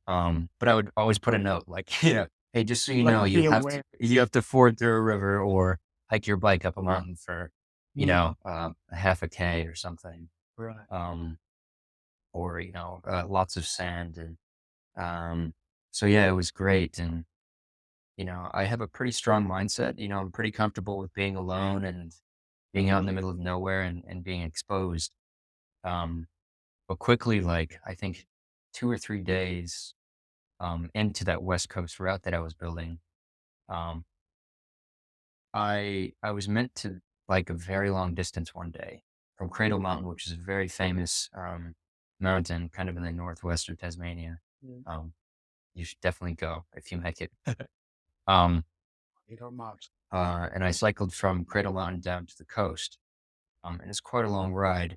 Speaker 3: but I would always put a note like, hey, just so you
Speaker 2: Like
Speaker 3: know,
Speaker 2: be aware.
Speaker 3: you have to ford through a river or hike your bike up a mountain for,
Speaker 2: Mm.
Speaker 3: a half a K or something.
Speaker 2: Right.
Speaker 3: Um, or, lots of sand. And, so yeah, it was great. And, I have a pretty strong mindset. I'm pretty comfortable with being alone and being out in the middle of nowhere and being exposed. Um, but quickly, like, I think 2 or 3 days, into that West Coast route that I was building, um, I was meant to bike a very long distance one day from Cradle Mountain, which is a very famous mountain, kind of in the northwest of Tasmania.
Speaker 2: Mm.
Speaker 3: Um, you should definitely go if you make it. Um,
Speaker 2: You don't mind.
Speaker 3: and I cycled from Cradle Mountain down to the coast, and it's quite a long ride.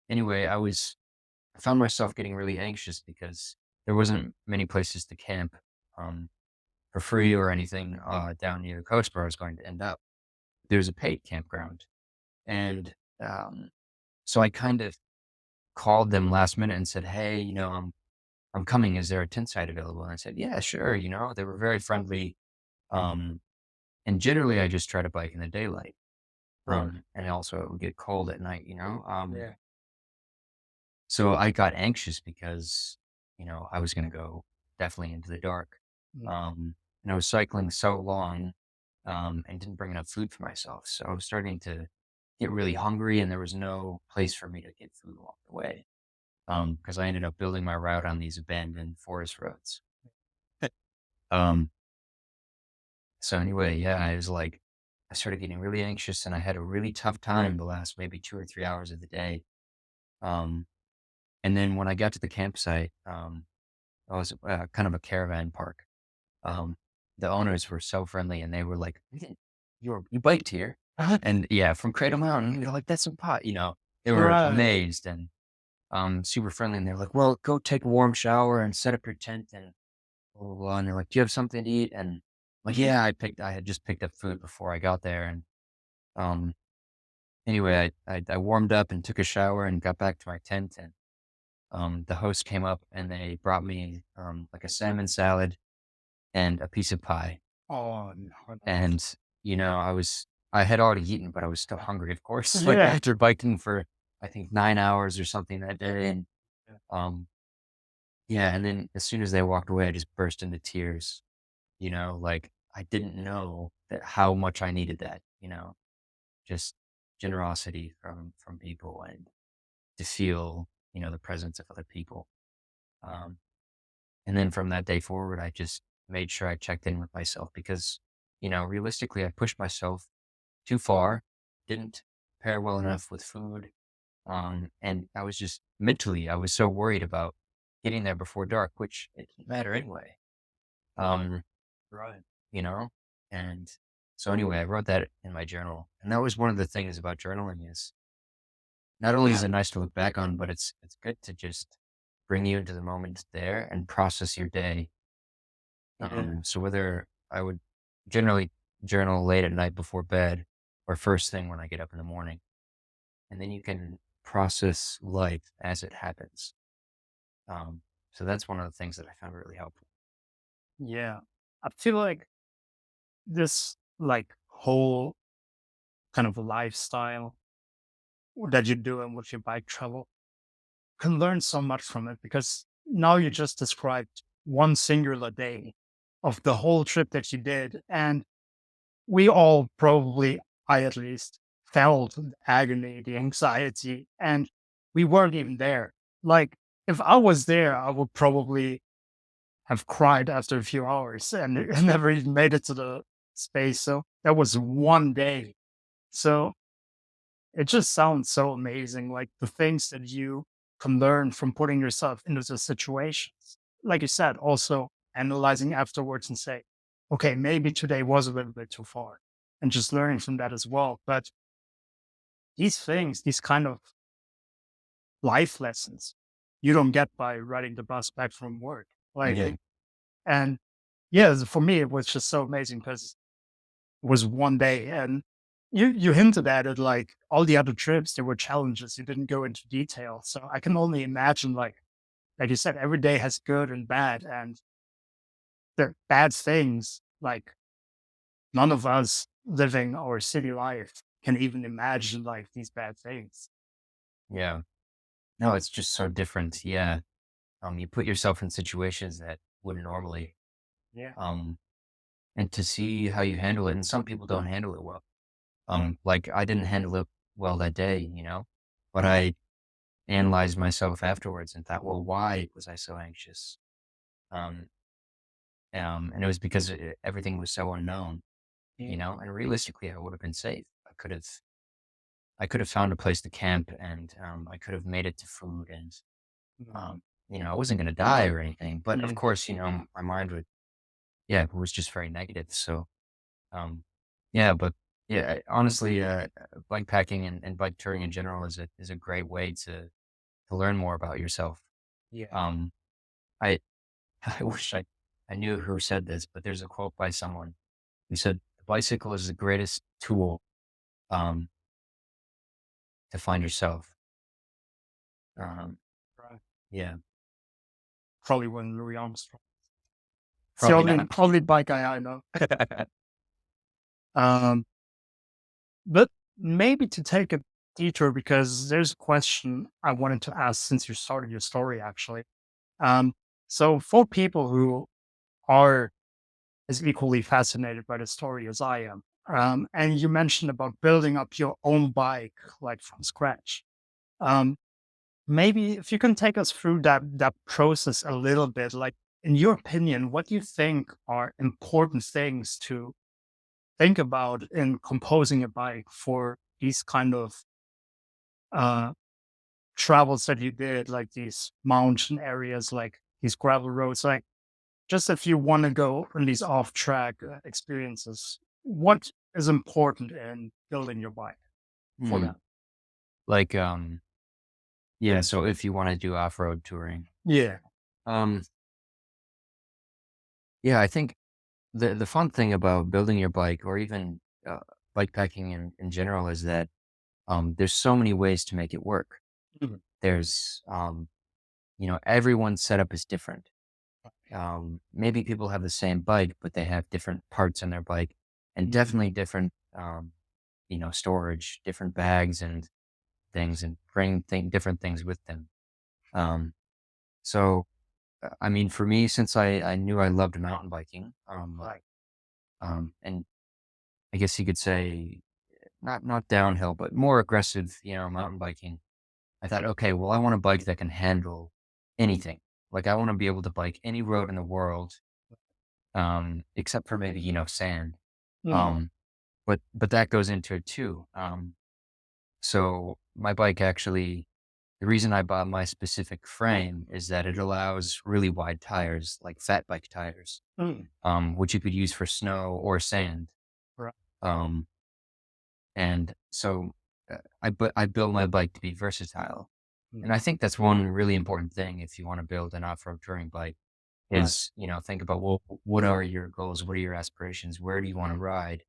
Speaker 3: Anyway, I found myself getting really anxious because there wasn't many places to camp um, for free or anything down near the coast where I was going to end up. There's a paid campground. And so I kind of called them last minute and said, hey, I'm coming. Is there a tent site available? And I said, yeah, sure. They were very friendly. Um, and generally I just try to bike in the daylight.
Speaker 2: Right.
Speaker 3: And also it would get cold at night,
Speaker 2: Yeah.
Speaker 3: so I got anxious because, I was going to go definitely into the dark.
Speaker 2: Mm.
Speaker 3: And I was cycling so long, and didn't bring enough food for myself. So I was starting to get really hungry and there was no place for me to get food along the way. Because I ended up building my route on these abandoned forest roads. Um, so anyway, yeah, I started getting really anxious and I had a really tough time the last maybe 2 or 3 hours of the day. Um, and then when I got to the campsite, I was kind of a caravan park. Um, the owners were so friendly and they were like, you biked here.
Speaker 2: Uh-huh.
Speaker 3: And yeah, from Cradle Mountain, they're like, that's some pot, they were
Speaker 2: Right.
Speaker 3: amazed and super friendly. And they're like, well, go take a warm shower and set up your tent and blah, blah, blah. And they're like, do you have something to eat? And I'm like, yeah, I had just picked up food before I got there. And um, anyway, I warmed up and took a shower and got back to my tent. And the host came up and they brought me like a salmon salad and a piece of pie.
Speaker 2: Oh, no, no.
Speaker 3: And, I had already eaten, but I was still hungry, of course, like
Speaker 2: Yeah.
Speaker 3: after biking for, I think 9 hours or something that day. And,
Speaker 2: Yeah.
Speaker 3: yeah. And then as soon as they walked away, I just burst into tears, like I didn't know that how much I needed that, just generosity from people and to feel, the presence of other people. Um, and then from that day forward, I just made sure I checked in with myself because, realistically, I pushed myself too far, didn't prepare well enough with food. And I was just mentally, I was so worried about getting there before dark, which it didn't matter anyway. Um,
Speaker 2: Right.
Speaker 3: you know? And so anyway, I wrote that in my journal. And that was one of the things about journaling is not only is it nice to look back on, but it's good to just bring you into the moment there and process your day.
Speaker 2: Yeah.
Speaker 3: So whether I would generally journal late at night before bed or first thing when I get up in the morning, and then you can process life as it happens. So that's one of the things that I found really helpful.
Speaker 2: Yeah. I feel like this like whole kind of lifestyle that you're doing with your bike travel can learn so much from it because now you just described one singular day of the whole trip that you did. And we all probably, I at least, felt the agony, the anxiety, and we weren't even there. Like, if I was there, I would probably have cried after a few hours and never even made it to the space. So that was one day. So it just sounds so amazing. Like the things that you can learn from putting yourself into the situations. Like you said, also analyzing afterwards and say, okay, maybe today was a little bit too far and just learning from that as well. But these things, these kind of life lessons, you don't get by riding the bus back from work. Like,
Speaker 3: Yeah.
Speaker 2: and yeah, for me, it was just so amazing because it was one day. And you hinted at it like all the other trips, there were challenges. You didn't go into detail. So I can only imagine, like you said, every day has good and bad. And the bad things, like none of us living our city life can even imagine like these bad things.
Speaker 3: Yeah. No, it's just so different. Yeah. You put yourself in situations that wouldn't normally.
Speaker 2: Yeah.
Speaker 3: Um, and to see how you handle it. And some people don't handle it well. Like I didn't handle it well that day, but I analyzed myself afterwards and thought, well, why was I so anxious? Um, and it was because everything was so unknown,
Speaker 2: Yeah.
Speaker 3: and realistically, I would have been safe. I could have found a place to camp and, I could have made it to food and,
Speaker 2: Mhm.
Speaker 3: um, I wasn't going to die or anything, but of
Speaker 2: Yeah.
Speaker 3: course, my mind yeah, it was just very negative. So, um, yeah, but yeah, honestly, bike packing and bike touring in general is a great way to learn more about yourself.
Speaker 2: Yeah.
Speaker 3: Um, I, I wish I knew who said this, but there's a quote by someone who said, the bicycle is the greatest tool, um, to find yourself. Um,
Speaker 2: Right.
Speaker 3: yeah,
Speaker 2: Probably when Louis Armstrong. It's the
Speaker 3: probably
Speaker 2: only
Speaker 3: not.
Speaker 2: probably bike I know. Um, but maybe to take a detour because there's a question I wanted to ask since you started your story actually. Um, so for people who are as equally fascinated by the story as I am, and you mentioned about building up your own bike like from scratch. Um, maybe if you can take us through that process a little bit, like in your opinion, what do you think are important things to think about in composing a bike for these kind of uh, travels that you did, like these mountain areas, like these gravel roads, like just if you want to go on these off track experiences, what is important in building your bike for
Speaker 3: Hmm.
Speaker 2: that?
Speaker 3: Like, yeah. So if you want to do off road touring,
Speaker 2: Yeah.
Speaker 3: um, yeah, I think the fun thing about building your bike or even, bike packing in general is that, there's so many ways to make it work.
Speaker 2: Mhm.
Speaker 3: There's, everyone's setup is different. Maybe people have the same bike, but they have different parts on their bike and
Speaker 2: Mhm.
Speaker 3: definitely different, storage, different bags and things and bring different things with them. Um, so, I mean, for me, since I knew I loved mountain biking,
Speaker 2: Right.
Speaker 3: and I guess you could say not downhill, but more aggressive, mountain biking. I thought, okay, well, I want a bike that can handle anything. Like I want to be able to bike any road in the world, except for maybe, sand.
Speaker 2: Mhm.
Speaker 3: Um, but that goes into it too. So my bike actually, the reason I bought my specific frame is that it allows really wide tires, like fat bike tires,
Speaker 2: Mm,
Speaker 3: which you could use for snow or sand.
Speaker 2: right.
Speaker 3: Um, and so I built my bike to be versatile.
Speaker 2: Mm,
Speaker 3: And I think that's one really important thing if you want to build an off-road touring bike
Speaker 2: right.
Speaker 3: is, think about, well, what are your goals? What are your aspirations? Where do you want to ride?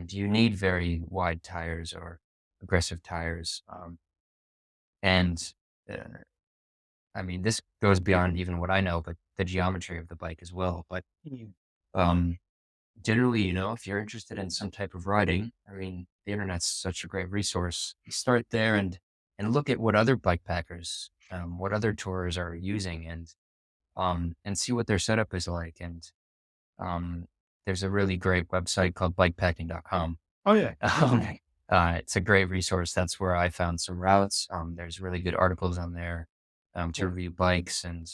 Speaker 3: Do you need very wide tires or aggressive tires? And uh, I mean, this goes beyond even what I know, but the geometry of the bike as well. But
Speaker 2: Mm,
Speaker 3: um, generally, if you're interested in some type of riding, I mean, the internet's such a great resource. You start there and look at what other bike packers, what other tours are using, and see what their setup is like. And um, there's a really great website called bikepacking.com.
Speaker 2: oh yeah.
Speaker 3: Um, it's a great resource. That's where I found some routes. There's really good articles on there to
Speaker 2: Yeah.
Speaker 3: review bikes, and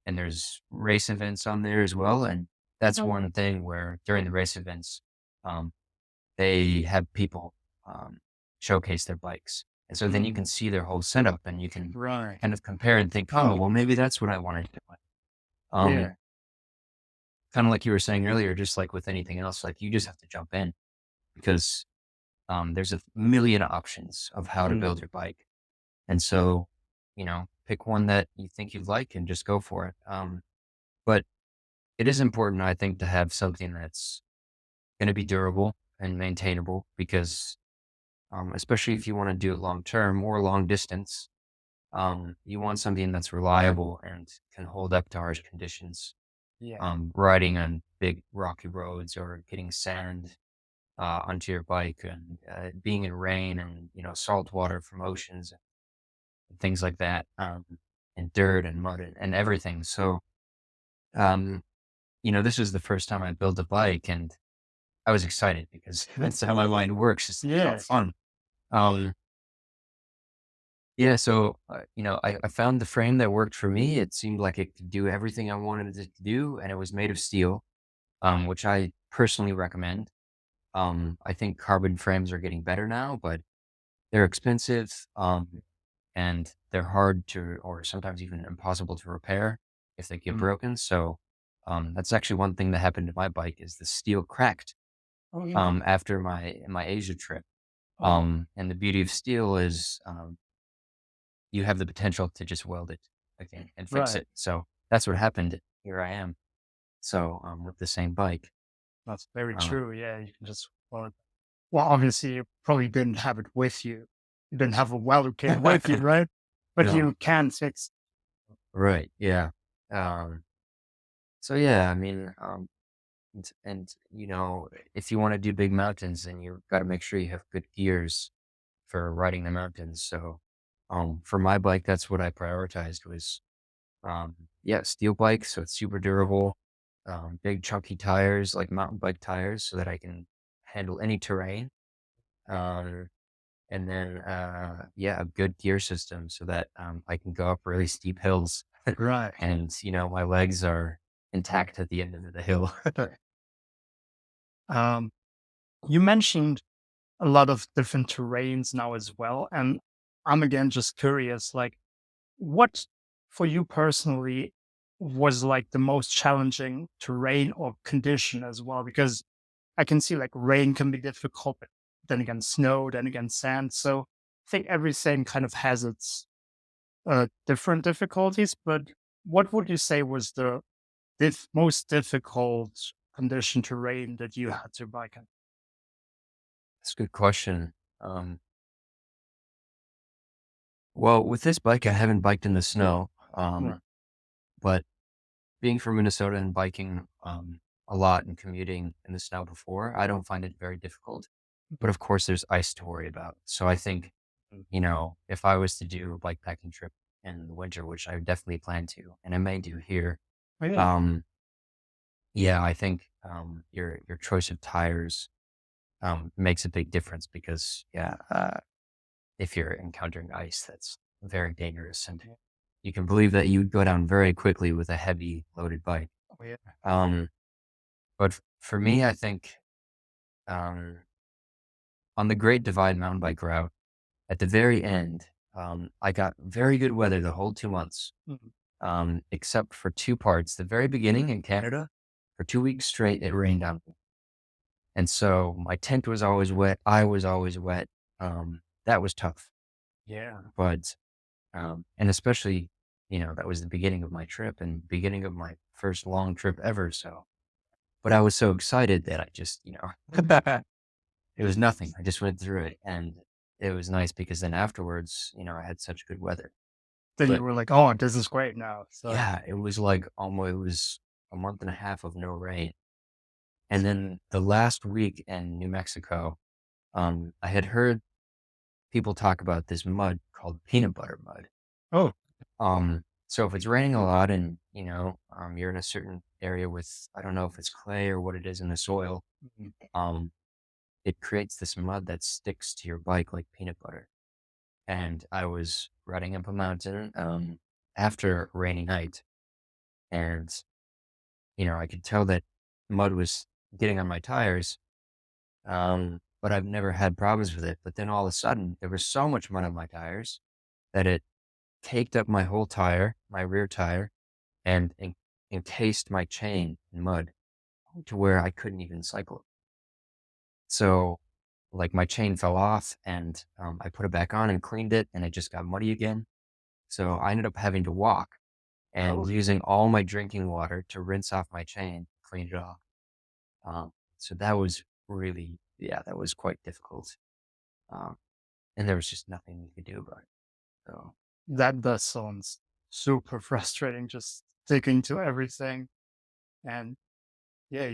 Speaker 3: there's race events on there as well. And that's
Speaker 2: Oh,
Speaker 3: one thing where during the race events, um, they have people showcase their bikes, and so then you
Speaker 2: mm,
Speaker 3: can see their whole setup, and you can
Speaker 2: right.
Speaker 3: kind of compare and think, oh, well, maybe that's what I wanted to do.
Speaker 2: Yeah.
Speaker 3: Um, Kind of like you were saying earlier, just like with anything else, like you just have to jump in because there's a million options of how to
Speaker 2: Mm,
Speaker 3: build your bike. And so, pick one that you think you like and just go for it. But it is important, I think, to have something that's going to be durable and maintainable because, especially if you want to do it long term or long distance, you want something that's reliable and can hold up to harsh conditions.
Speaker 2: yeah.
Speaker 3: Riding on big rocky roads or getting sand onto your bike and being in rain and salt water from oceans and things like that, and dirt and mud and everything. So um, this was the first time I built a bike, and I was excited because that's how my mind works. It's
Speaker 2: Yeah.
Speaker 3: fun. Um, yeah, so I found the frame that worked for me. It seemed like it could do everything I wanted it to do, and it was made of steel, which I personally recommend. I think carbon frames are getting better now, but they're expensive, and they're hard to, or sometimes even impossible to repair if they get
Speaker 2: Mm.
Speaker 3: broken. So, that's actually one thing that happened to my bike is the steel cracked,
Speaker 2: Oh yeah.
Speaker 3: after my Asia trip.
Speaker 2: Oh,
Speaker 3: And the beauty of steel is, you have the potential to just weld it again and fix
Speaker 2: right.
Speaker 3: it. So that's what happened. Here I am. So, with the same bike.
Speaker 2: That's very
Speaker 3: Uh,
Speaker 2: true. Yeah. You can just, well, obviously you probably didn't have it with you. You didn't have a welder kit with you, right? But
Speaker 3: no,
Speaker 2: you can fix.
Speaker 3: right. Yeah. Um, so yeah, I mean, and if you want to do big mountains, then you got to make sure you have good gears for riding the mountains. So, for my bike, that's what I prioritized was, yeah, steel bike. So it's super durable, big chunky tires, like mountain bike tires so that I can handle any terrain. Um, and then, yeah, a good gear system so that, I can go up really steep hills
Speaker 2: Right.
Speaker 3: and, my legs are intact at the end of the hill.
Speaker 2: Um, you mentioned a lot of different terrains now as well. And I'm again just curious, like, what for you personally was like the most challenging terrain or condition as well? Because I can see like rain can be difficult, but then again, snow, then again, sand. So I think everything kind of has its different difficulties. But what would you say was the most difficult condition terrain that you had to bike in?
Speaker 3: That's a good question. Um, well, with this bike, I haven't biked in the snow.
Speaker 2: Right.
Speaker 3: But being from Minnesota and biking a lot and commuting in the snow before, I don't find it very difficult. But of course, there's ice to worry about. So I think,
Speaker 2: Mhm.
Speaker 3: if I was to do a bike packing trip in the winter, which I definitely plan to, and I may do here,
Speaker 2: Oh, yeah.
Speaker 3: um, yeah, I think your choice of tires makes a big difference because yeah, if you're encountering ice, that's very dangerous, and
Speaker 2: Yeah.
Speaker 3: you can believe that you would go down very quickly with a heavy loaded bike.
Speaker 2: Oh, yeah.
Speaker 3: Um, but for me, I think um, on the Great Divide mountain bike route, at the very end, I got very good weather the whole 2 months,
Speaker 2: Mhm.
Speaker 3: except for two parts. The very beginning in Canada, for 2 weeks straight, it rained on me. And so my tent was always wet. I was always wet. That was tough.
Speaker 2: Yeah.
Speaker 3: But, and especially, that was the beginning of my trip and beginning of my first long trip ever. So, but I was so excited that I just, it was nothing. I just went through it and it was nice because then afterwards, I had such good weather.
Speaker 2: Then you
Speaker 3: But
Speaker 2: were like, "Oh, this is great now." So
Speaker 3: yeah, it was like almost, it was a month and a half of no rain. And then the last week in New Mexico, I had heard people talk about this mud called peanut butter mud.
Speaker 2: oh,
Speaker 3: So if it's raining a lot and, you're in a certain area with, I don't know if it's clay or what it is in the soil,
Speaker 2: mhm.
Speaker 3: um, it creates this mud that sticks to your bike like peanut butter. And I was riding up a mountain, after a rainy night, and, I could tell that mud was getting on my tires. But I've never had problems with it. But then all of a sudden, there was so much mud on my tires that it caked up my whole tire, my rear tire, and encased my chain in mud to where I couldn't even cycle. So, like, my chain fell off, and I put it back on and cleaned it, and it just got muddy again. So I ended up having to walk and
Speaker 2: Oh,
Speaker 3: using all my drinking water to rinse off my chain, clean it off. So that was really, yeah, that was quite difficult. Um, and there was just nothing we could do about it. So
Speaker 2: that does sounds super frustrating, just sticking to everything. And yeah,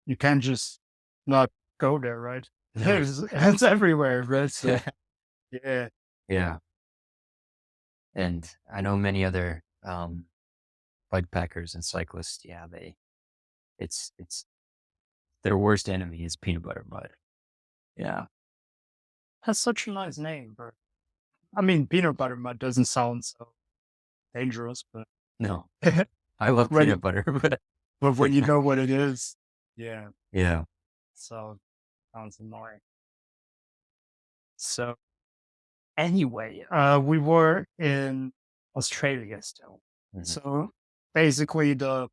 Speaker 2: you can't just not go there, right?
Speaker 3: no,
Speaker 2: It's everywhere, right? So
Speaker 3: yeah,
Speaker 2: yeah,
Speaker 3: yeah. And I know many other bike packers and cyclists. Yeah, it's their worst enemy is peanut butter mud. Yeah,
Speaker 2: that's such a nice name, but I mean, peanut butter mud doesn't sound so dangerous, but
Speaker 3: no, I love
Speaker 2: when
Speaker 3: peanut butter, but
Speaker 2: when you know what it is, yeah,
Speaker 3: yeah.
Speaker 2: so sounds annoying. So anyway, we were in Australia still.
Speaker 3: Mhm.
Speaker 2: So basically, the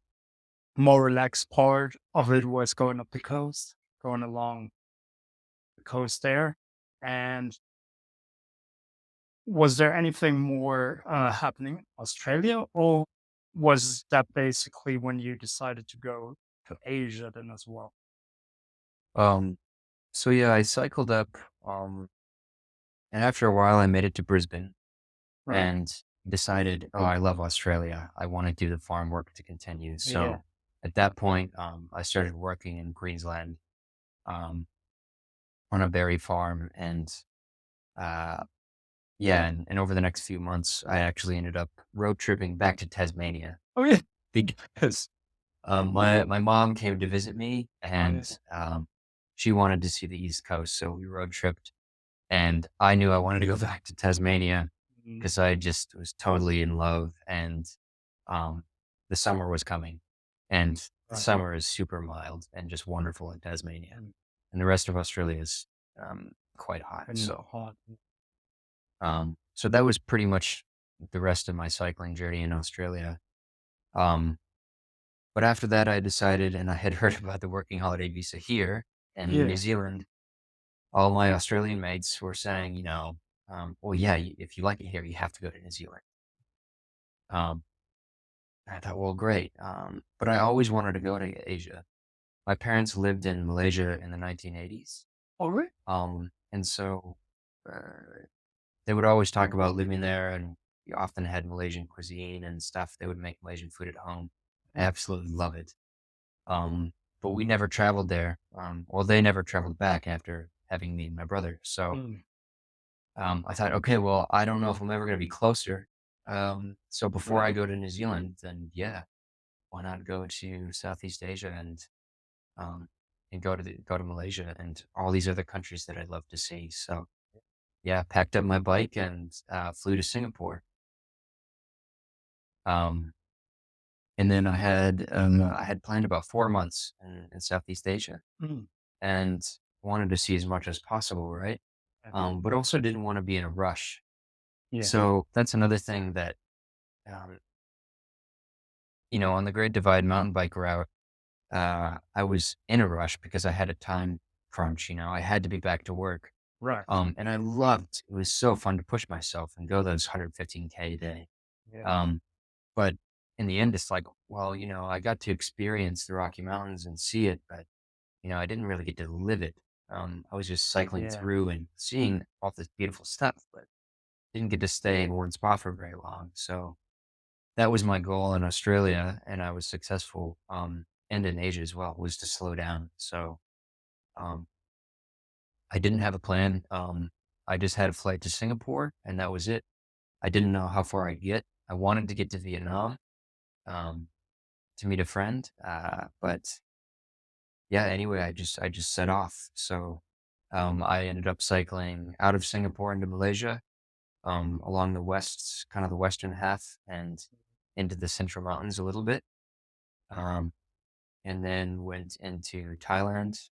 Speaker 2: more relaxed part of it was going up the coast, going along the coast there. And was there anything more happening in Australia, or was that basically when you decided to go to Asia then as well?
Speaker 3: Um, so yeah, I cycled up, and after a while, I made it to Brisbane
Speaker 2: Right.
Speaker 3: and decided, oh, I love Australia. I want to do the farm work to continue.
Speaker 2: Yeah.
Speaker 3: So at that point, I started working in Queensland, um, on a berry farm, and uh, yeah, and over the next few months, I actually ended up road tripping back to Tasmania
Speaker 2: Oh yeah.
Speaker 3: because my mom came to visit me,
Speaker 2: Oh yeah.
Speaker 3: and she wanted to see the East Coast, so we road tripped. And I knew I wanted to go back to Tasmania
Speaker 2: Mm,
Speaker 3: because I just was totally in love, and um, the summer was coming, and the
Speaker 2: right.
Speaker 3: summer is super mild and just wonderful in Tasmania,
Speaker 2: Mm,
Speaker 3: and the rest of Australia is quite hot.
Speaker 2: and
Speaker 3: So,
Speaker 2: hot.
Speaker 3: so that was pretty much the rest of my cycling journey in Australia. Um, but after that, I decided, and I had heard about the working holiday visa here in New
Speaker 2: Yeah.
Speaker 3: Zealand. All my Australian mates were saying, well, yeah, if you like it here, you have to go to New Zealand. Um, I thought, well, great. But I always wanted to go to Asia. My parents lived in Malaysia in the 1980s.
Speaker 2: Oh really?
Speaker 3: And so uh, they would always talk about living there, and we often had Malaysian cuisine and stuff. They would make Malaysian food at home. I absolutely love it. Um, but we never traveled there. Well, they never traveled back after having me and my brother. So
Speaker 2: Mm,
Speaker 3: I thought, okay, well, I don't know if I'm ever going to be closer. So before I go to New Zealand, then yeah, why not go to Southeast Asia um, and go to Malaysia and all these other countries that I'd love to see. So yeah, packed up my bike and flew to Singapore. Um, and then I had planned about 4 months in Southeast Asia
Speaker 2: mm,
Speaker 3: and wanted to see as much as possible, right? but also didn't want to be in a rush.
Speaker 2: Yeah.
Speaker 3: So that's another thing that, um, on the Great Divide mountain bike route, I was in a rush because I had a time crunch. I had to be back to work.
Speaker 2: Right.
Speaker 3: And I loved, it was so fun to push myself and go those 115K a day.
Speaker 2: Yeah.
Speaker 3: Um, but in the end, it's like, well, I got to experience the Rocky Mountains and see it, but, I didn't really get to live it. I was just cycling
Speaker 2: Yeah.
Speaker 3: through and seeing all this beautiful stuff, but didn't get to stay in one spot for very long. So that was my goal in Australia, and I was successful. And in Asia as well, was to slow down. So um, I didn't have a plan. I just had a flight to Singapore, and that was it. I didn't know how far I'd get. I wanted to get to Vietnam um, to meet a friend, but yeah. Anyway, I just set off. So I ended up cycling out of Singapore into Malaysia, along the west, kind of the western half, and into the central mountains a little bit, um, and then went into Thailand,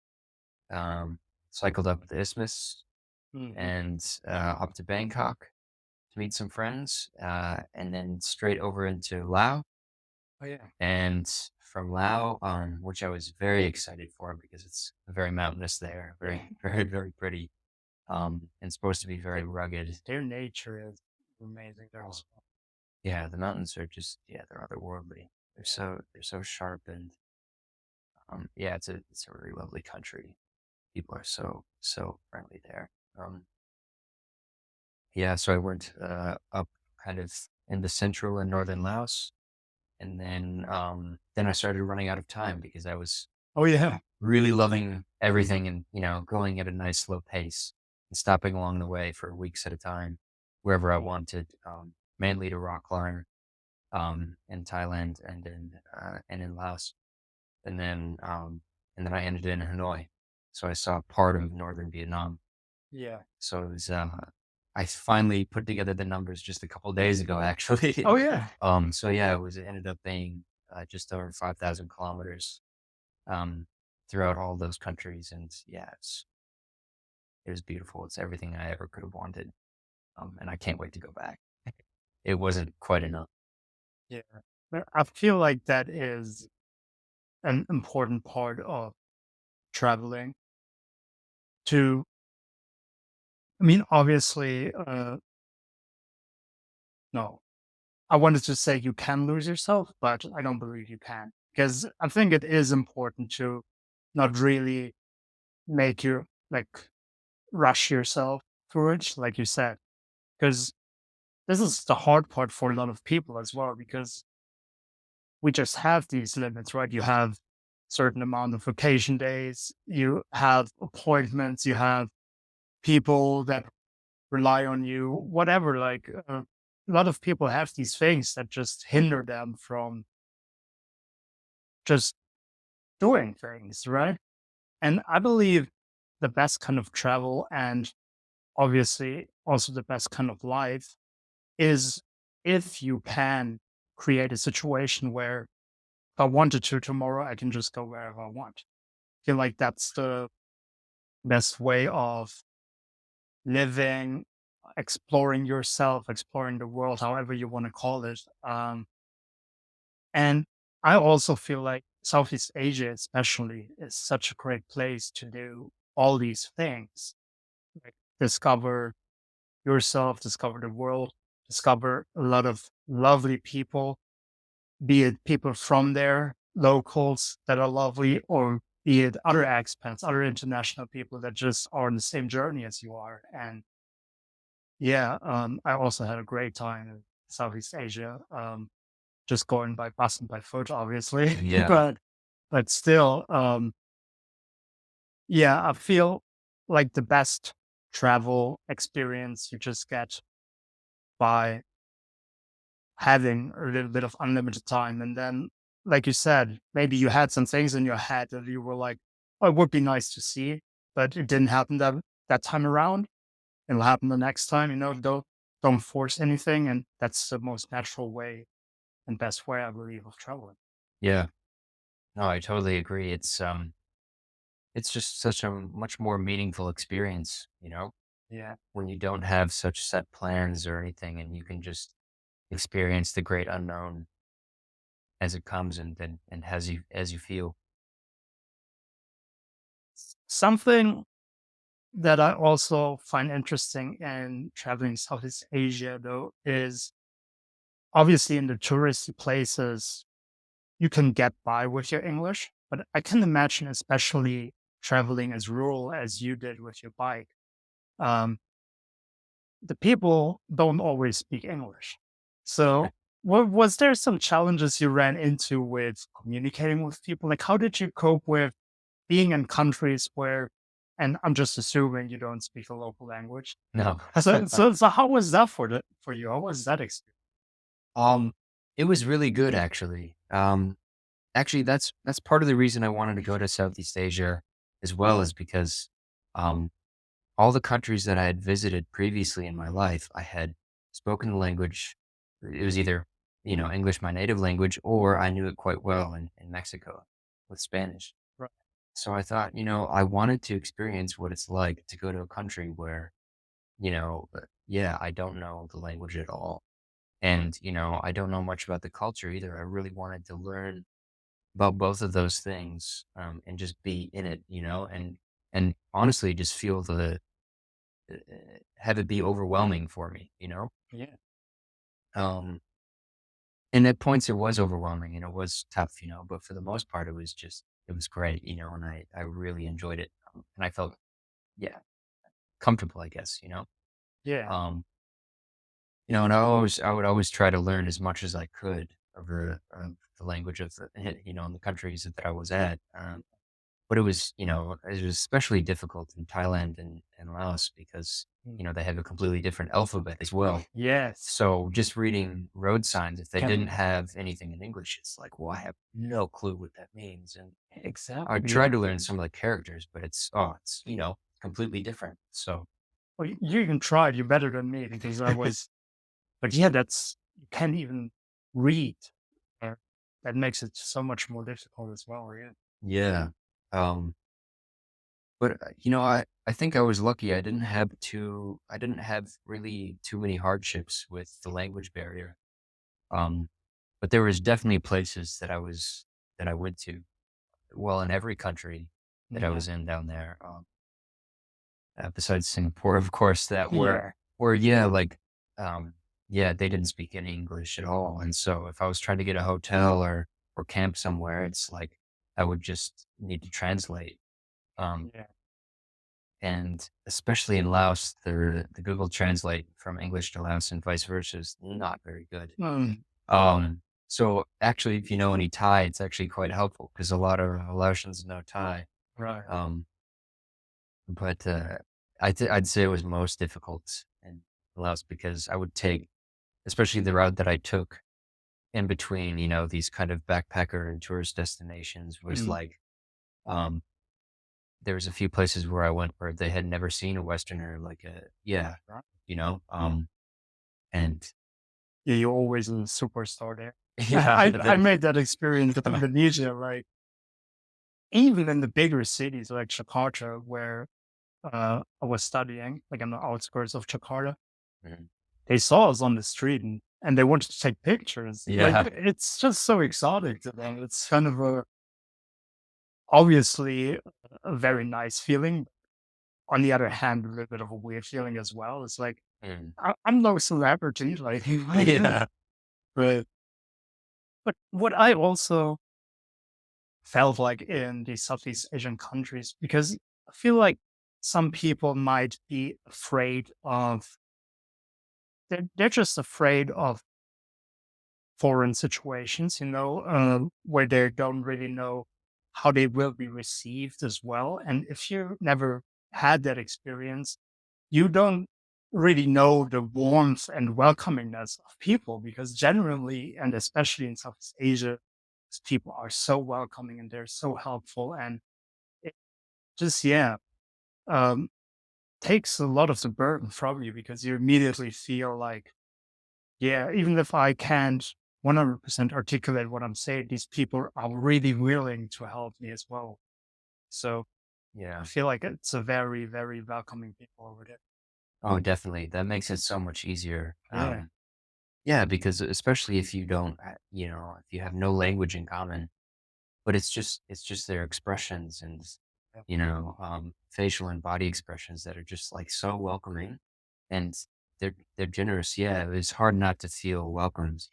Speaker 3: um, cycled up the isthmus
Speaker 2: Hmm.
Speaker 3: and up to Bangkok to meet some friends, and then straight over into Laos.
Speaker 2: Oh yeah.
Speaker 3: And from Laos, which I was very excited for because it's very mountainous there, very, very, very pretty, and supposed to be very rugged.
Speaker 2: Their nature is amazing there as well.
Speaker 3: Yeah, the mountains are just, yeah, they're otherworldly. They're so sharp, and yeah, it's a really lovely country. People are so friendly there. Yeah, so I went up kind of in the central and northern Laos, and then I started running out of time because I was
Speaker 2: Oh yeah.
Speaker 3: really loving everything, and going at a nice slow pace and stopping along the way for weeks at a time wherever I wanted, mainly to rock climb in Thailand and in Laos, and then I ended in Hanoi, so I saw part of northern Vietnam.
Speaker 2: Yeah.
Speaker 3: So it was I finally put together the numbers just a couple days ago, actually.
Speaker 2: Oh yeah.
Speaker 3: So yeah, it ended up being just over 5,000 kilometers um, throughout all those countries, and yeah, it was beautiful. It's everything I ever could have wanted, and I can't wait to go back. It wasn't quite enough.
Speaker 2: Yeah. But I feel like that is an important part of traveling to, I mean, obviously, no, I wanted to say you can lose yourself, but I don't believe you can because I think it is important to not really make you like rush yourself through it, like you said, because this is the hard part for a lot of people as well, because we just have these limits, right? You have certain amount of vacation days, you have appointments, you have people that rely on you, whatever. A lot of people have these things that just hinder them from just doing things, right? And I believe the best kind of travel and obviously also the best kind of life is if you can create a situation where if I wanted to tomorrow, I can just go wherever I want. I feel like that's the best way of living, exploring yourself, exploring the world, however you want to call it. And I also feel like Southeast Asia, especially, is such a great place to do all these things, like discover yourself, discover the world, discover a lot of lovely people, be it people from there, locals that are lovely, or be it other expats, other international people that just are on the same journey as you are. And yeah, I also had a great time in Southeast Asia, just going by bus and by foot, obviously,
Speaker 3: Yeah,
Speaker 2: but still, yeah, I feel like the best travel experience you just get by having a little bit of unlimited time. And then, like you said, maybe you had some things in your head that you were like, oh, it would be nice to see, but it didn't happen that time around. It'll happen the next time, don't force anything. And that's the most natural way and best way, I believe, of traveling.
Speaker 3: yeah. No, I totally agree. It's just such a much more meaningful experience.
Speaker 2: Yeah.
Speaker 3: when you don't have such set plans or anything, and you can just experience the great unknown as it comes and as you feel.
Speaker 2: Something that I also find interesting in traveling Southeast Asia, though, is obviously in the touristy places, you can get by with your English. But I can imagine, especially traveling as rural as you did with your bike, um, the people don't always speak English. So, was there some challenges you ran into with communicating with people? Like, how did you cope with being in countries where, and I'm just assuming you don't speak the local language.
Speaker 3: No.
Speaker 2: So how was that for you? How was that experience?
Speaker 3: Um, it was really good actually. Actually, that's part of the reason I wanted to go to Southeast Asia as well, is because um, all the countries that I had visited previously in my life, I had spoken the language. It was either, English, my native language, or I knew it quite well in Mexico with Spanish.
Speaker 2: Right.
Speaker 3: So I thought, I wanted to experience what it's like to go to a country where, yeah, I don't know the language at all. And, I don't know much about the culture either. I really wanted to learn about both of those things, and just be in it, and honestly just feel uh, have it be overwhelming for me.
Speaker 2: Yeah.
Speaker 3: Um, and at points it was overwhelming and it was tough, but for the most part it was great, and I really enjoyed it. And I felt, yeah, comfortable, I guess.
Speaker 2: Yeah.
Speaker 3: Um, and I would always try to learn as much as I could of the language of in the countries that I was at. But it was especially difficult in Thailand and Laos because,
Speaker 2: Mm.
Speaker 3: they have a completely different alphabet as well.
Speaker 2: Yes.
Speaker 3: So just reading road signs, if they
Speaker 2: Can
Speaker 3: didn't have anything in English, it's like, well, I have no clue what that means. And I
Speaker 2: exactly.
Speaker 3: tried to learn some of the characters, but it's completely different. So
Speaker 2: Well, you even tried. You're better than me because I was. But yeah, that's you can't even read. Uh, That makes it so much more difficult as well. Yeah.
Speaker 3: yeah. Um, but I think I was lucky. I didn't have really too many hardships with the language barrier. Um, but there was definitely places that I went to, well, in every country that I
Speaker 2: Yeah.
Speaker 3: was in down there, besides Singapore, of course, that
Speaker 2: Yeah.
Speaker 3: were yeah, like, yeah, they didn't speak any English at all, and so if I was trying to get a hotel or camp somewhere, it's like I would just need to translate. Um,
Speaker 2: Yeah.
Speaker 3: and especially in Laos, the Google Translate from English to Laos and vice versa is not very good.
Speaker 2: Mm,
Speaker 3: So actually, if you know any Thai, it's actually quite helpful because a lot of Laotians know Thai.
Speaker 2: right.
Speaker 3: Um, but I'd say it was most difficult in Laos because I would take, especially the route that I took in between, these kind of backpacker and tourist destinations was
Speaker 2: Mm,
Speaker 3: like, um, there was a few places where I went where they had never seen a Westerner, like yeah,
Speaker 2: right.
Speaker 3: and
Speaker 2: Yeah, you're always a superstar there.
Speaker 3: yeah,
Speaker 2: I made that experience in Indonesia, like even in the bigger cities like Jakarta, where I was studying, like on the outskirts of Jakarta,
Speaker 3: Mhm.
Speaker 2: they saw us on the street and they wanted to take pictures. Like
Speaker 3: Yeah,
Speaker 2: it's just so exotic to them. It's kind of obviously a very nice feeling. On the other hand, a little bit of a weird feeling as well. It's like
Speaker 3: mm,
Speaker 2: I'm no celebrity, like,
Speaker 3: yeah,
Speaker 2: but what I also felt like in the Southeast Asian countries, because I feel like some people might be afraid of, they're just afraid of foreign situations, where they don't really know how they will be received as well. And if you never had that experience, you don't really know the warmth and welcomingness of people because generally, and especially in Southeast Asia, people are so welcoming and they're so helpful. And it just, yeah, um, takes a lot of the burden from you because you immediately feel like, yeah, even if I can't 100% articulate what I'm saying, these people are really willing to help me as well. So I
Speaker 3: yeah.
Speaker 2: feel like it's a very, very welcoming people over there.
Speaker 3: Oh, definitely. That makes it so much easier.
Speaker 2: Yeah.
Speaker 3: Yeah, because especially if you don't, if you have no language in common, but it's just their expressions and
Speaker 2: Yep.
Speaker 3: facial and body expressions that are just like so welcoming, and they're generous. Yeah, it's hard not to feel welcomed.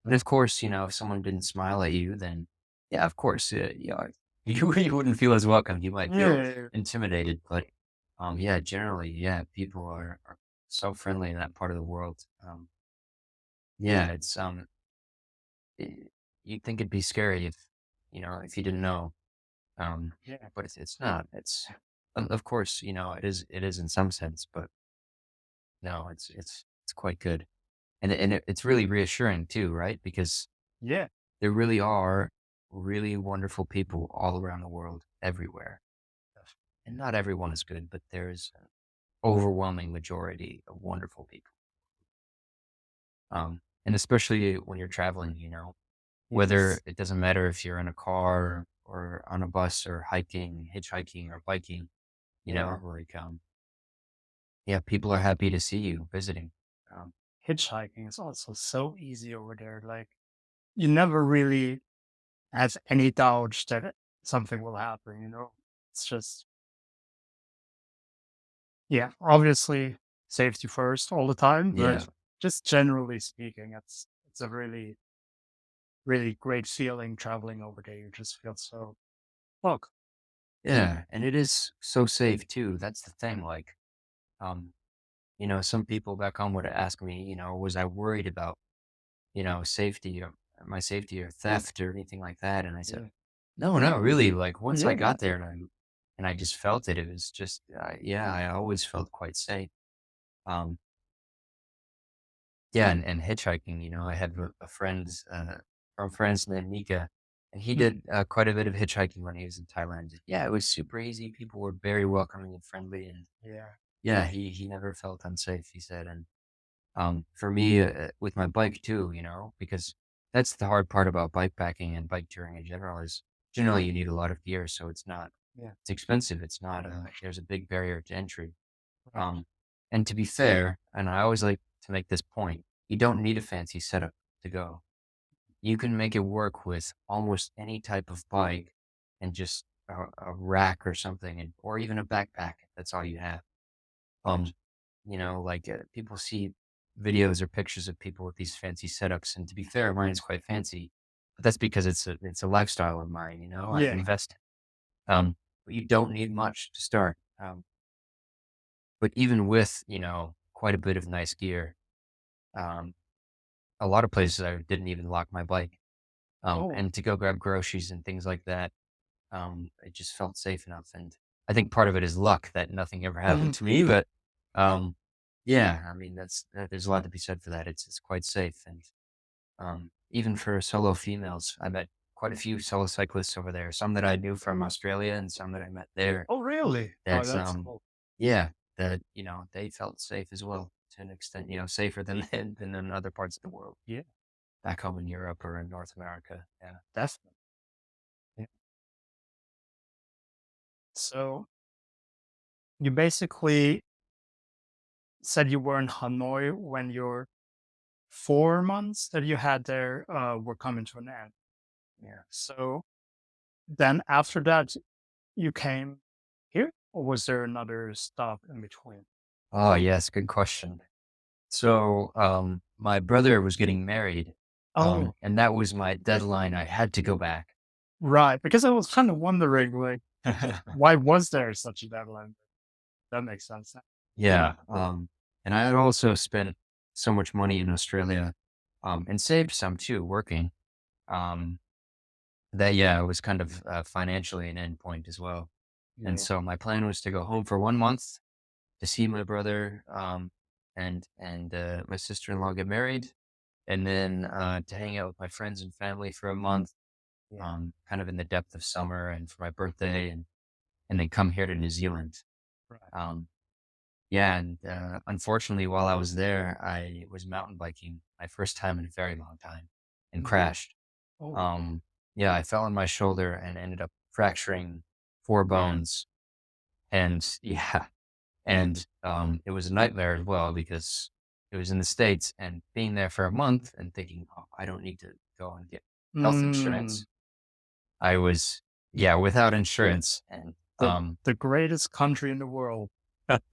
Speaker 3: But of course, if someone didn't smile at you, then yeah, of course, you wouldn't feel as welcome. You might feel
Speaker 2: Yeah.
Speaker 3: intimidated, but yeah, generally, yeah, people are so friendly in that part of the world. Yeah, it's you'd think it'd be scary if you didn't know. Um,
Speaker 2: Yeah.
Speaker 3: but it's not. Of course, it is in some sense, but no, it's quite good. And it's really reassuring too, right? Because
Speaker 2: Yeah.
Speaker 3: there really are really wonderful people all around the world, everywhere. And not everyone is good, but there's an overwhelming majority of wonderful people. And especially when you're traveling, whether
Speaker 2: Yes.
Speaker 3: it doesn't matter if you're in a car or on a bus or hiking, hitchhiking or biking,
Speaker 2: Yeah.
Speaker 3: yeah, people are happy to see you visiting. Um,
Speaker 2: Hitchhiking is also so easy over there. Like you never really have any doubt that something will happen, you know? It's just, yeah, obviously safety first all the time,
Speaker 3: yeah,
Speaker 2: but just generally speaking, it's a really, really great feeling traveling over there. You just feel so look.
Speaker 3: yeah, and it is so safe too. That's the thing. Like, um, some people back home would ask me, was I worried about, safety or my safety or theft or anything like that? And I said,
Speaker 2: Yeah.
Speaker 3: no, not really. Like once I
Speaker 2: Yeah.
Speaker 3: got there and I just felt it, it was just, yeah, I always felt quite safe. Um, Yeah, and hitchhiking, I had a friend, from France named Nika, and he
Speaker 2: Mhm.
Speaker 3: did quite a bit of hitchhiking when he was in Thailand. Yeah, it was super easy. People were very welcoming and friendly, and
Speaker 2: Yeah.
Speaker 3: yeah, he never felt unsafe. He said, and for me, with my bike too, because that's the hard part about bike packing and bike touring in general is generally you need a lot of gear, so
Speaker 2: Yeah.
Speaker 3: it's expensive. It's not there's a big barrier to entry.
Speaker 2: Right.
Speaker 3: Um, and to be fair, and I always like to make this point, you don't need a fancy setup to go. You can make it work with almost any type of bike and just a rack or something, or even a backpack. That's all you have. Um, like people see videos or pictures of people with these fancy setups, and to be fair, mine is quite fancy, but that's because it's a lifestyle of mine. I
Speaker 2: Yeah.
Speaker 3: invest. But you don't need much to start. But even with, quite a bit of nice gear, um, a lot of places I didn't even lock my bike.
Speaker 2: Oh.
Speaker 3: And to go grab groceries and things like that, it just felt safe enough. And I think part of it is luck that nothing ever happened
Speaker 2: Mhm.
Speaker 3: to me. But um, yeah, I mean, there's a lot to be said for that. It's quite safe. And even for solo females, I met quite a few solo cyclists over there, some that I knew from Australia and some that I met there.
Speaker 2: Oh, really? Oh,
Speaker 3: That's
Speaker 2: that's cool.
Speaker 3: yeah, that they felt safe as well to an extent, safer than than in other parts of the world,
Speaker 2: Yeah,
Speaker 3: back home in Europe or in North America. Yeah.
Speaker 2: definitely. Yeah. So you basically said you were in Hanoi when your 4 months that you had there were coming to an end.
Speaker 3: Yeah.
Speaker 2: So then after that, you came here, or was there another stop in between?
Speaker 3: Oh, yes, good question. So, my brother was getting married,
Speaker 2: Oh,
Speaker 3: and that was my deadline. I had to go back.
Speaker 2: right. Because I was kind of wondering, like, why was there such a deadline? That makes sense.
Speaker 3: Yeah. And I had also spent so much money in Australia, and saved some too, working. Um, that yeah, it was kind of financially an endpoint as well. And
Speaker 2: Yeah.
Speaker 3: so my plan was to go home for 1 month to see my brother, and my sister-in-law get married, and then to hang out with my friends and family for a month,
Speaker 2: Yeah.
Speaker 3: kind of in the depth of summer and for my birthday, and then come here to New Zealand.
Speaker 2: Right.
Speaker 3: Um, yeah, and unfortunately, while I was there, I was mountain biking my first time in a very long time and
Speaker 2: Mhm.
Speaker 3: crashed.
Speaker 2: Oh,
Speaker 3: Um, yeah, I fell on my shoulder and ended up fracturing 4 bones. And yeah, And it was a nightmare as well because it was in the States and being there for a month and thinking, oh, I don't need to go and get health
Speaker 2: Mm,
Speaker 3: insurance. I was, yeah, without insurance. And
Speaker 2: the the greatest country in the world,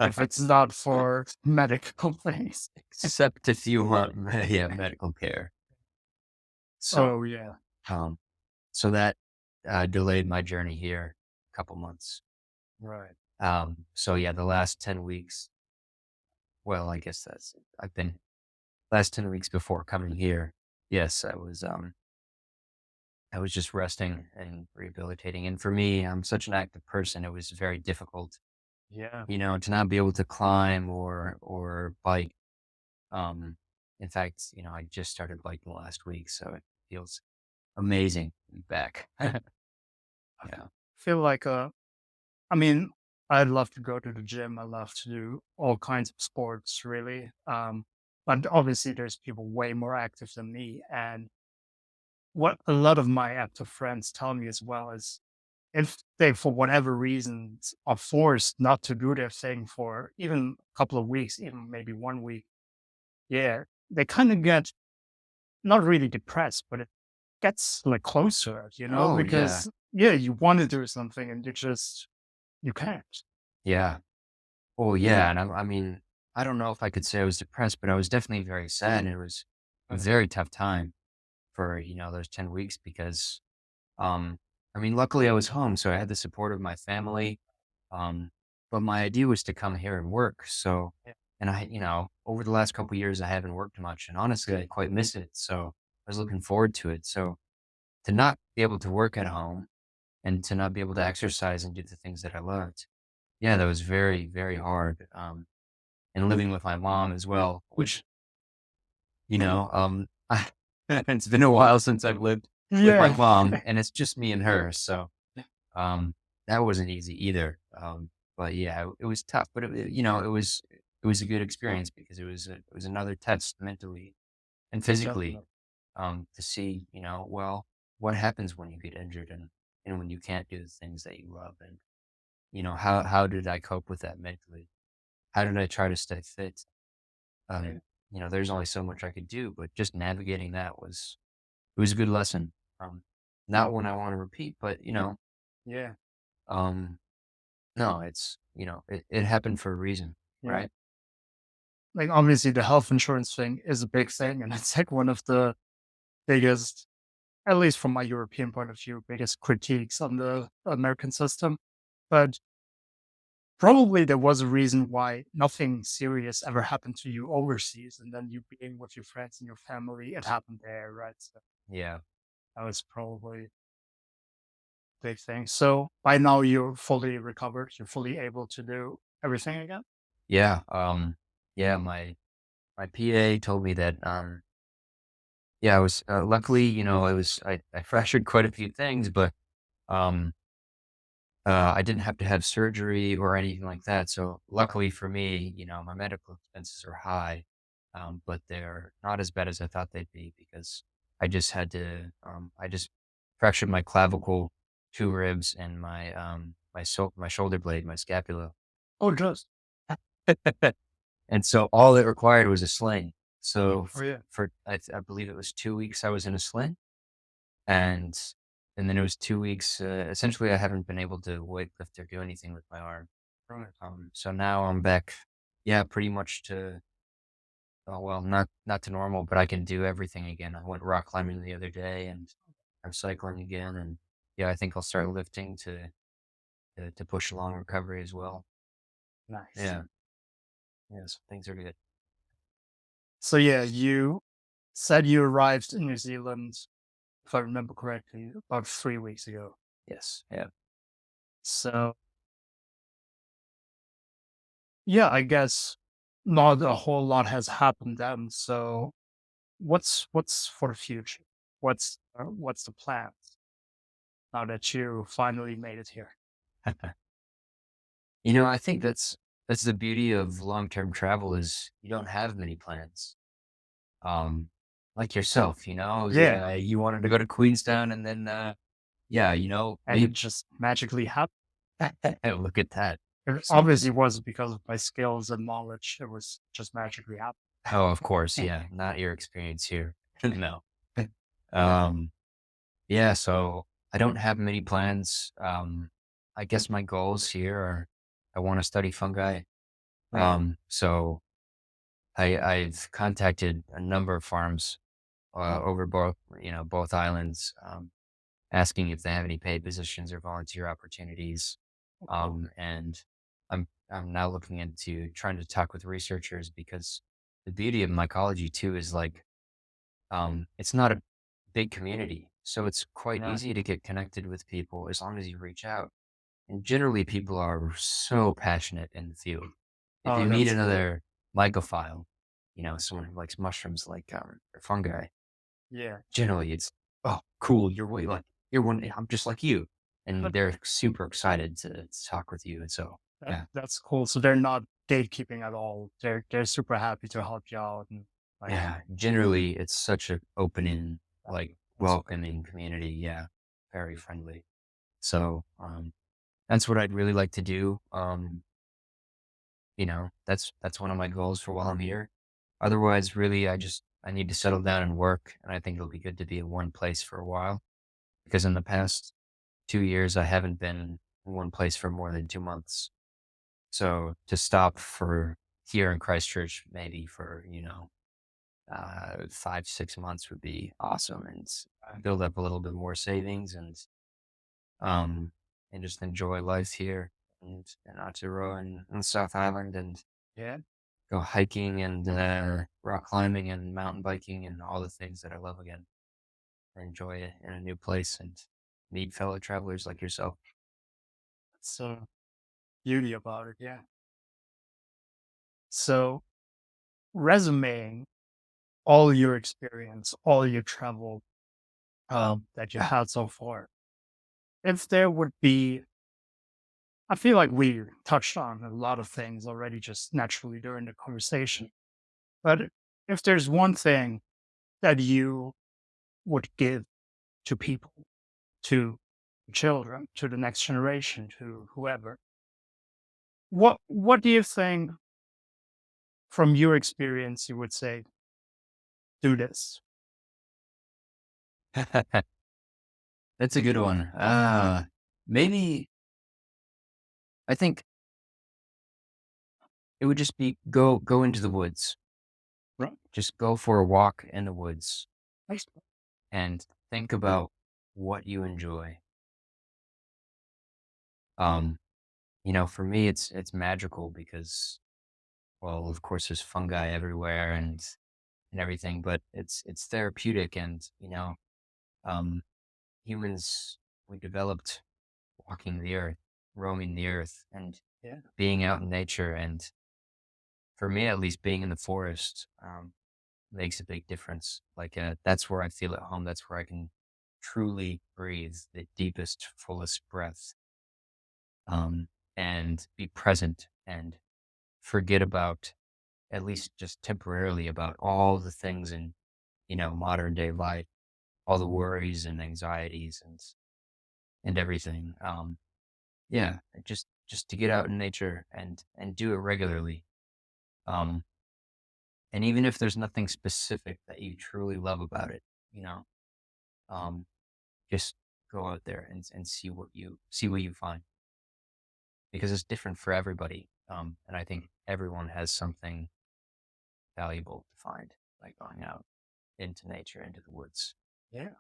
Speaker 2: if it's not for medical things.
Speaker 3: except if you want, yeah, medical care. So,
Speaker 2: Oh yeah,
Speaker 3: um, so that delayed my journey here a couple months.
Speaker 2: right.
Speaker 3: So yeah, the last 10 weeks, well, I guess I've been last 10 weeks before coming here. Yes, I was just resting and rehabilitating. And for me, I'm such an active person. It was very difficult,
Speaker 2: Yeah.
Speaker 3: to not be able to climb or bike. Um, in fact, I just started biking last week, so it feels amazing to be back.
Speaker 2: I
Speaker 3: Yeah.
Speaker 2: feel like I mean, I'd love to go to the gym. I love to do all kinds of sports, really. But obviously, there's people way more active than me. And what a lot of my active friends tell me as well is if they, for whatever reasons, are forced not to do their thing for even a couple of weeks, even maybe 1 week, yeah, they kind of get not really depressed, but it gets like closer,
Speaker 3: Oh yeah.
Speaker 2: because yeah, you want to do something and you can't.
Speaker 3: Yeah. Oh yeah. And I mean, I don't know if I could say I was depressed, but I was definitely very sad. It was a very tough time for, those 10 weeks because Um, I mean, luckily I was home, so I had the support of my family. Um, but my idea was to come here and work. So,
Speaker 2: Yeah.
Speaker 3: and over the last couple years, I haven't worked much, and honestly, I quite miss it. So, I was looking forward to it. So, to not be able to work at home and to not be able to exercise and do the things that I loved, yeah, that was very, very hard. And living with my mom as well, which it's been a while since I've lived with my
Speaker 2: Yeah.
Speaker 3: mom, and it's just me and her. So Um, that wasn't easy either. But yeah, it was tough, but it was a good experience because it was another test mentally and physically,
Speaker 2: Definitely.
Speaker 3: to see, well, what happens when you get injured and when you can't do the things that you love. And, how did I cope with that mentally? How did I try to stay fit? Um, there's only so much I could do, but just navigating that it was a good lesson. Not one I want to repeat, but
Speaker 2: Yeah.
Speaker 3: um, no, it happened for a reason,
Speaker 2: Yeah.
Speaker 3: right?
Speaker 2: Like obviously the health insurance thing is a big thing. And it's like one of the biggest, at least from my European point of view, biggest critiques on the American system. But probably there was a reason why nothing serious ever happened to you overseas. And then you being with your friends and your family, it happened there, right? So
Speaker 3: Yeah.
Speaker 2: that was probably a big thing. So by now you're fully recovered. You're fully able to do everything again.
Speaker 3: Yeah. Yeah, my PA told me that, yeah, I was, luckily, I fractured quite a few things, but, um, I didn't have to have surgery or anything like that. So luckily for me, my medical expenses are high, but they're not as bad as I thought they'd be because I just fractured my clavicle, two ribs, and my shoulder blade, my scapula.
Speaker 2: Oh, just.
Speaker 3: And so all it required was a sling. So
Speaker 2: Oh, yeah.
Speaker 3: I believe it was 2 weeks I was in a sling, and then it was 2 weeks. Essentially, I haven't been able to weightlift or do anything with my arm.
Speaker 2: Right.
Speaker 3: So now I'm back, yeah, pretty much to, oh, well, not to normal, but I can do everything again. I went rock climbing the other day, and I'm cycling again, and yeah, I think I'll start lifting to push along recovery as well.
Speaker 2: Nice.
Speaker 3: Yeah, yeah, so things are good.
Speaker 2: So yeah, you said you arrived in New Zealand, if I remember correctly, about 3 weeks ago.
Speaker 3: Yes, yeah.
Speaker 2: So yeah, I guess not a whole lot has happened then. So what's for the future? What's the plan now that you finally made it here?
Speaker 3: I think that's the beauty of long-term travel is you don't have many plans. Um, like yourself,
Speaker 2: Yeah,
Speaker 3: you wanted to go to Queenstown and then, yeah,
Speaker 2: and it
Speaker 3: maybe
Speaker 2: just magically happened.
Speaker 3: look at that.
Speaker 2: It
Speaker 3: So,
Speaker 2: obviously wasn't because of my skills and knowledge. It was just magically
Speaker 3: oh, of course,
Speaker 2: happening.
Speaker 3: yeah, not your experience here. No.
Speaker 2: Yeah.
Speaker 3: Um, yeah, so I don't have many plans. I guess my goals here are I want to study fungi.
Speaker 2: Right.
Speaker 3: So I've contacted a number of farms over both, both islands, asking if they have any paid positions or volunteer opportunities.
Speaker 2: Cool.
Speaker 3: And I'm now looking into trying to talk with researchers because the beauty of mycology too is like it's not a big community, so it's quite
Speaker 2: Right.
Speaker 3: easy to get connected with people as long as you reach out. And generally, people are so passionate in the field. If
Speaker 2: Oh,
Speaker 3: you meet
Speaker 2: that's cool.
Speaker 3: another mycophile, someone who likes mushrooms like or fungi,
Speaker 2: Yeah.
Speaker 3: generally it's oh cool, you're one, I'm just like you, and
Speaker 2: But
Speaker 3: they're super excited to talk with you. And so yeah,
Speaker 2: that's cool. So they're not gatekeeping at all. They're super happy to help you out and like
Speaker 3: yeah, generally it's such a opening, like
Speaker 2: that's
Speaker 3: welcoming community. Yeah, very friendly. So that's what I'd really like to do. That's one of my goals for while I'm here. Otherwise, really, I need to settle down and work, and I think it'll be good to be in one place for a while because in the past 2 years I haven't been in one place for more than 2 months. So to stop for here in Christchurch, maybe for 5 6 months would be awesome, and build up a little bit more savings um and just enjoy life here and Aotearoa and South Island and
Speaker 2: yeah.
Speaker 3: go hiking and rock climbing and mountain biking and all the things that I love again. Enjoy it in a new place and meet fellow travelers like yourself.
Speaker 2: That's beauty about it. Yeah. So resumeing all your experience, all your travel that you had so far. If there would be, I feel like we touched on a lot of things already just naturally during the conversation. But if there's one thing that you would give to people, to children, to the next generation, to whoever, what do you think from your experience you would say, do this?
Speaker 3: That's a good one. Maybe I think it would just be go into the woods.
Speaker 2: Right.
Speaker 3: Just go for a walk in the woods
Speaker 2: Nice.
Speaker 3: and think about what you enjoy. Um, for me it's magical because well, of course there's fungi everywhere and everything, but it's therapeutic and um humans we developed walking the earth, roaming the earth and
Speaker 2: Yeah.
Speaker 3: being out in nature and for me at least being in the forest makes a big difference. Like that's where I feel at home. That's where I can truly breathe the deepest, fullest breath and be present and forget about at least just temporarily about all the things in modern day life, all the worries and anxieties and everything. Yeah, just to get out in nature and do it regularly. Um, and even if there's nothing specific that you truly love about it, you know, um, just go out there and see what you find because it's different for everybody. And I think everyone has something valuable to find, like going out into nature, into the woods.
Speaker 2: Yeah.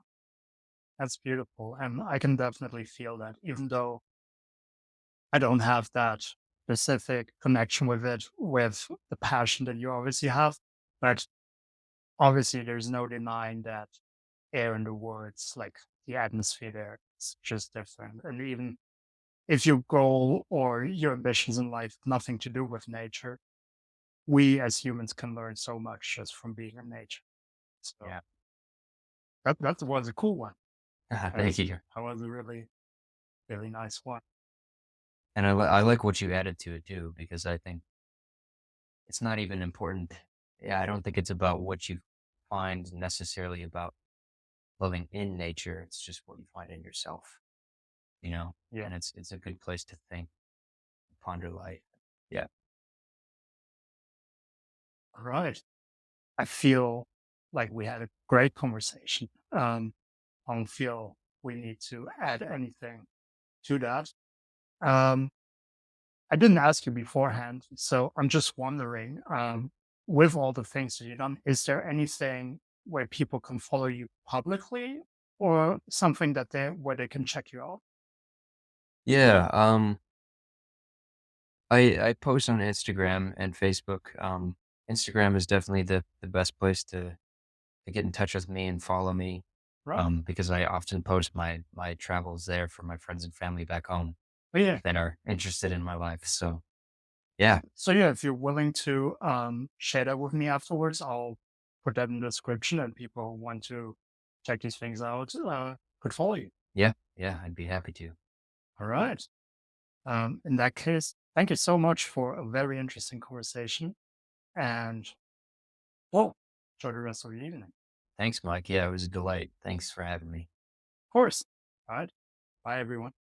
Speaker 2: That's beautiful. And I can definitely feel that, even though I don't have that specific connection with it, with the passion that you obviously have. But obviously, there's no denying that air in the woods, like the atmosphere there, it's just different. And even if your goal or your ambitions in life have nothing to do with nature, we as humans can learn so much just from being in nature. So
Speaker 3: Yeah.
Speaker 2: that was a cool one.
Speaker 3: Thank
Speaker 2: That's
Speaker 3: you.
Speaker 2: that was a really, really nice one.
Speaker 3: And I like what you added to it too, because I think it's not even important. Yeah, I don't think it's about what you find necessarily about loving in nature. It's just what you find in yourself,
Speaker 2: Yeah.
Speaker 3: and it's a good place to think. ponder life. Yeah.
Speaker 2: All right. I feel like we had a great conversation. I don't feel we need to add anything to that. Um, I didn't ask you beforehand, so I'm just wondering, with all the things that you've done, is there anything where people can follow you publicly or something that they where they can check you out?
Speaker 3: Yeah. I post on Instagram and Facebook. Instagram is definitely the best place to get in touch with me and follow me.
Speaker 2: Right.
Speaker 3: Because I often post my travels there for my friends and family back home
Speaker 2: Oh, yeah.
Speaker 3: that are interested in my life. So yeah,
Speaker 2: So yeah, if you're willing to share that with me afterwards, I'll put that in the description and people who want to check these things out could follow you.
Speaker 3: yeah, yeah, I'd be happy to.
Speaker 2: All right. In that case, thank you so much for a very interesting conversation and well, enjoy the rest of your evening.
Speaker 3: Thanks, Mike. Yeah, it was a delight. Thanks for having me.
Speaker 2: Of course. All right. Bye everyone.